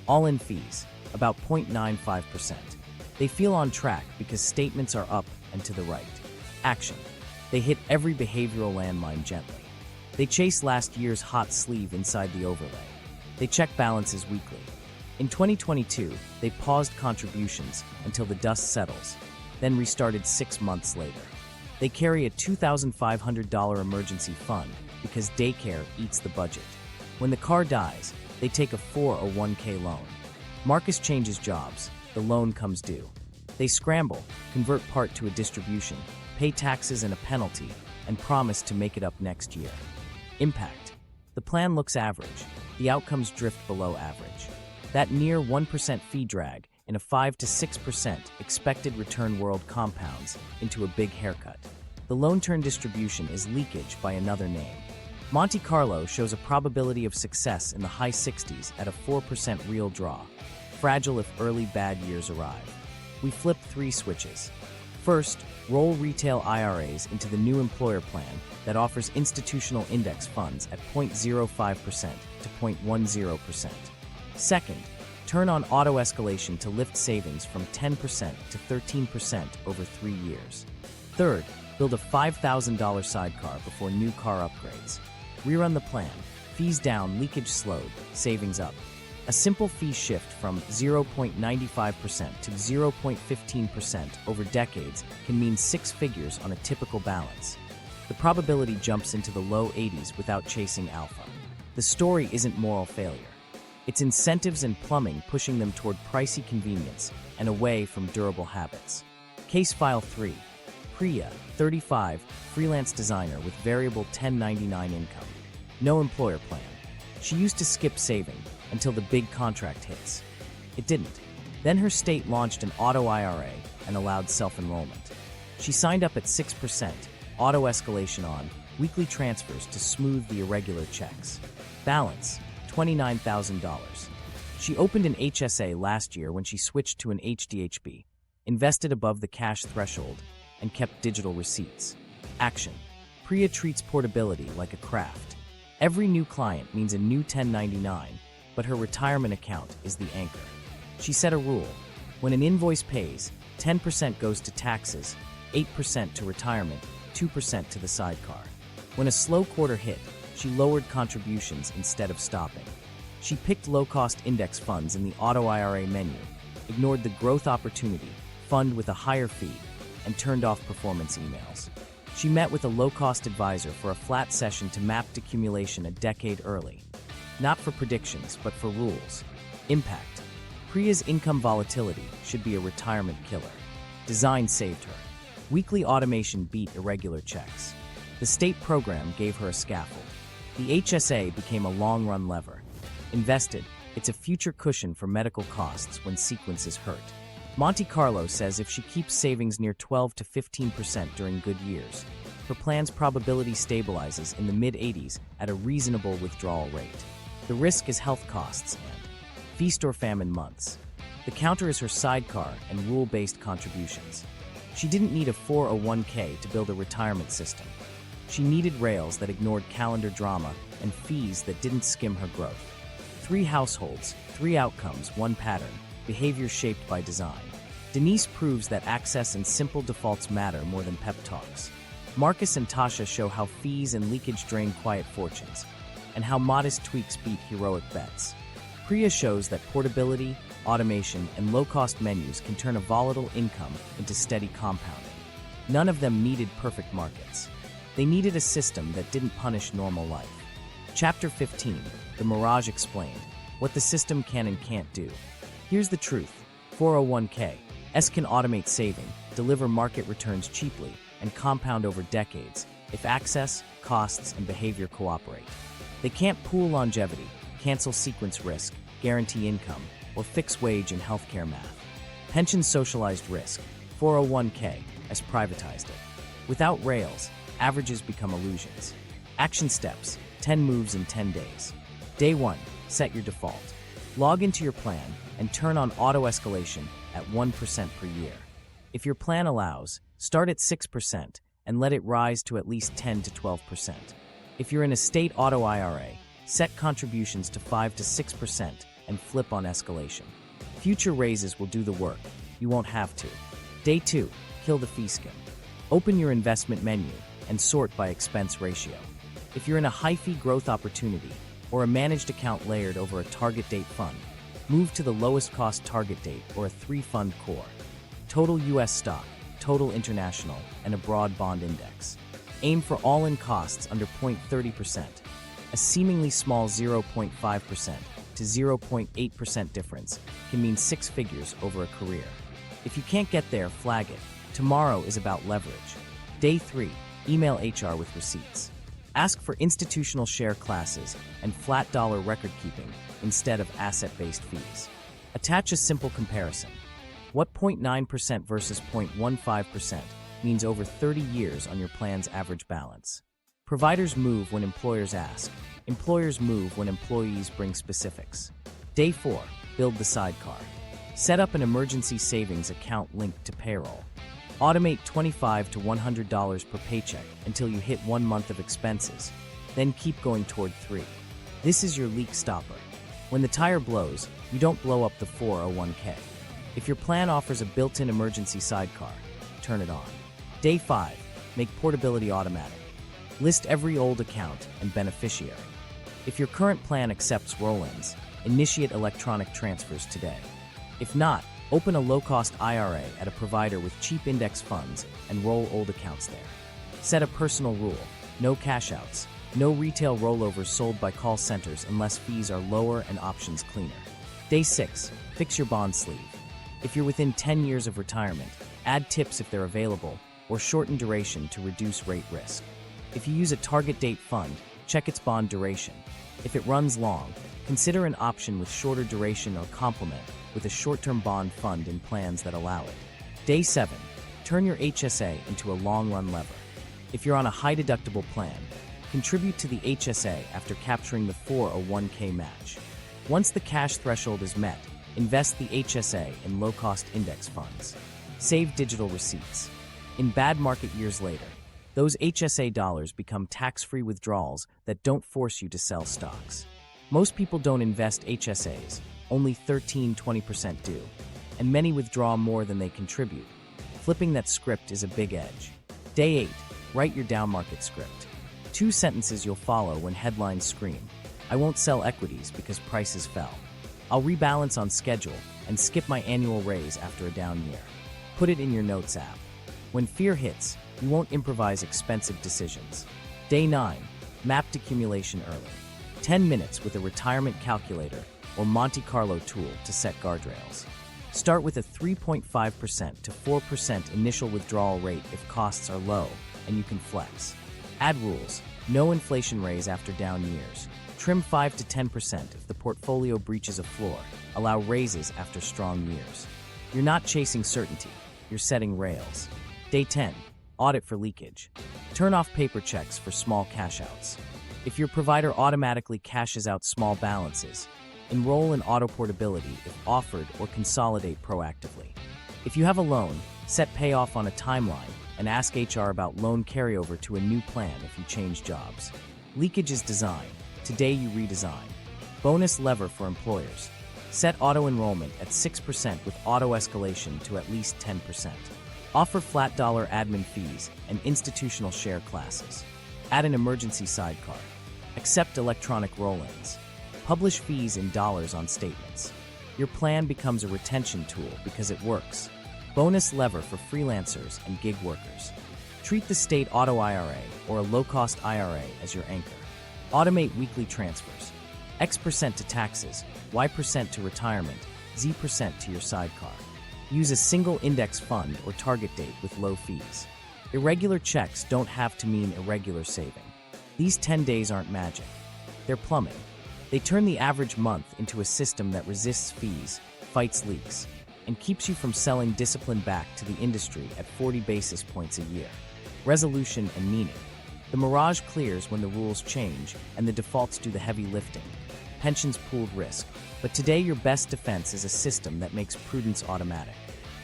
All-in fees, about 0.95%. They feel on track because statements are up and to the right. Action. They hit every behavioral landmine gently. They chase last year's hot sleeve inside the overlay. They check balances weekly. In 2022, they paused contributions until the dust settles, then restarted 6 months later. They carry a $2,500 emergency fund because daycare eats the budget. When the car dies, they take a 401k loan. Marcus changes jobs, the loan comes due. They scramble, convert part to a distribution, pay taxes and a penalty, and promise to make it up next year. Impact. The plan looks average. The outcomes drift below average. That near 1% fee drag in a 5 to 6% expected return world compounds into a big haircut. The loan turn distribution is leakage by another name. Monte Carlo shows a probability of success in the high 60s at a 4% real draw, fragile if early bad years arrive. We flip 3 switches. First, roll retail IRAs into the new employer plan that offers institutional index funds at 0.05% to 0.10%. Second, turn on auto-escalation to lift savings from 10% to 13% over 3 years. Third, build a $5,000 sidecar before new car upgrades. Rerun the plan, fees down, leakage slowed, savings up. A simple fee shift from 0.95% to 0.15% over decades can mean 6 figures on a typical balance. The probability jumps into the low 80s without chasing alpha. The story isn't moral failure. It's incentives and plumbing pushing them toward pricey convenience and away from durable habits. Case File 3. Priya, 35, freelance designer with variable 1099 income. No employer plan. She used to skip saving until the big contract hits. It didn't. Then her state launched an auto IRA and allowed self-enrollment. She signed up at 6%, auto escalation on, weekly transfers to smooth the irregular checks. Balance, $29,000. She opened an HSA last year when she switched to an HDHB, invested above the cash threshold, and kept digital receipts. Action. Priya treats portability like a craft. Every new client means a new 1099, but her retirement account is the anchor. She set a rule. When an invoice pays, 10% goes to taxes, 8% to retirement, 2% to the sidecar. When a slow quarter hit, she lowered contributions instead of stopping. She picked low-cost index funds in the auto IRA menu, ignored the growth opportunity, fund with a higher fee, and turned off performance emails. She met with a low-cost advisor for a flat session to map decumulation a decade early. Not for predictions, but for rules. Impact. Priya's income volatility should be a retirement killer. Design saved her. Weekly automation beat irregular checks. The state program gave her a scaffold. The HSA became a long-run lever. Invested, it's a future cushion for medical costs when sequences hurt. Monte Carlo says if she keeps savings near 12 to 15% during good years, her plan's probability stabilizes in the mid-80s at a reasonable withdrawal rate. The risk is health costs and feast or famine months. The counter is her sidecar and rule-based contributions. She didn't need a 401k to build a retirement system. She needed rails that ignored calendar drama and fees that didn't skim her growth. 3 households, 3 outcomes, 1 pattern, behavior shaped by design. Denise proves that access and simple defaults matter more than pep talks. Marcus and Tasha show how fees and leakage drain quiet fortunes, and how modest tweaks beat heroic bets. Priya shows that portability, automation, and low-cost menus can turn a volatile income into steady compounding. None of them needed perfect markets. They needed a system that didn't punish normal life. Chapter 15, The Mirage Explained, What the System Can and Can't Do. Here's the truth. 401k can automate saving, deliver market returns cheaply, and compound over decades if access, costs, and behavior cooperate. They can't pool longevity, cancel sequence risk, guarantee income, or fix wage and healthcare math. Pension socialized risk, 401k, has privatized it. Without rails, averages become illusions. Action steps, 10 moves in 10 days. Day 1, set your default. Log into your plan and turn on auto-escalation at 1% per year. If your plan allows, Start at 6% and let it rise to at least 10 to 12%. If you're in a state auto IRA, set contributions to 5 to 6% and flip on escalation. Future raises will do the work. You won't have to. Day 2. Kill the fee skim. Open your investment menu and sort by expense ratio. If you're in a high-fee growth opportunity or a managed account layered over a target date fund, move to the lowest cost target date or a 3-fund core. Total U.S. stock, total international, and a broad bond index. Aim for all-in costs under 0.30%. A seemingly small 0.5% to 0.8% difference can mean 6 figures over a career. If you can't get there, flag it. Tomorrow is about leverage. Day 3. Email HR with receipts. Ask for institutional share classes and flat dollar record keeping instead of asset-based fees. Attach a simple comparison. What 0.9% versus 0.15% means over 30 years on your plan's average balance. Providers move when employers ask. Employers move when employees bring specifics. Day 4. Build the sidecar. Set up an emergency savings account linked to payroll. Automate $25 to $100 per paycheck until you hit 1 month of expenses. Then keep going toward 3. This is your leak stopper. When the tire blows, you don't blow up the 401k. If your plan offers a built-in emergency sidecar, turn it on. Day 5. Make portability automatic. List every old account and beneficiary. If your current plan accepts roll-ins, initiate electronic transfers today. If not, open a low-cost IRA at a provider with cheap index funds and roll old accounts there. Set a personal rule: no cash-outs, no retail rollovers sold by call centers unless fees are lower and options cleaner. Day 6. Fix your bond sleeve. If you're within 10 years of retirement, add tips if they're available, or shorten duration to reduce rate risk. If you use a target date fund, check its bond duration. If it runs long, consider an option with shorter duration or complement with a short-term bond fund in plans that allow it. Day 7. Turn your HSA into a long-run lever. If you're on a high-deductible plan, contribute to the HSA after capturing the 401k match. Once the cash threshold is met, invest the HSA in low-cost index funds. Save digital receipts. In bad market years later, those HSA dollars become tax-free withdrawals that don't force you to sell stocks. Most people don't invest HSAs, only 13–20% do, and many withdraw more than they contribute. Flipping that script is a big edge. Day 8. Write your down market script. 2 sentences you'll follow when headlines scream, "I won't sell equities because prices fell. I'll rebalance on schedule and skip my annual raise after a down year." Put it in your notes app. When fear hits, you won't improvise expensive decisions. Day 9. Map accumulation early. 10 minutes with a retirement calculator or Monte Carlo tool to set guardrails. Start with a 3.5% to 4% initial withdrawal rate if costs are low, and you can flex. Add rules: no inflation raise after down years. Trim 5 to 10% if the portfolio breaches a floor. Allow raises after strong years. You're not chasing certainty, you're setting rails. Day 10. Audit for leakage. Turn off paper checks for small cash outs. If your provider automatically cashes out small balances, enroll in auto portability if offered or consolidate proactively. If you have a loan, set payoff on a timeline and ask HR about loan carryover to a new plan if you change jobs. Leakage is design. Today you redesign. Bonus lever for employers. Set auto enrollment at 6% with auto escalation to at least 10%. Offer flat dollar admin fees and institutional share classes. Add an emergency sidecar. Accept electronic roll-ins. Publish fees in dollars on statements. Your plan becomes a retention tool because it works. Bonus lever for freelancers and gig workers. Treat the state auto IRA or a low-cost IRA as your anchor. Automate weekly transfers. X% to taxes, Y% to retirement, Z% to your sidecar. Use a single index fund or target date with low fees. Irregular checks don't have to mean irregular saving. These 10 days aren't magic. They're plumbing. They turn the average month into a system that resists fees, fights leaks, and keeps you from selling discipline back to the industry at 40 basis points a year. Resolution and meaning. The Mirage clears when the rules change and the defaults do the heavy lifting. Pensions pooled risk. But today your best defense is a system that makes prudence automatic.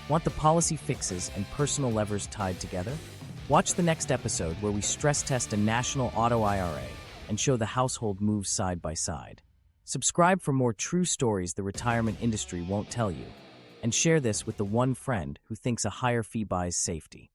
Want the policy fixes and personal levers tied together? Watch the next episode where we stress test a national auto IRA and show the household moves side by side. Subscribe for more true stories the retirement industry won't tell you, and share this with the one friend who thinks a higher fee buys safety.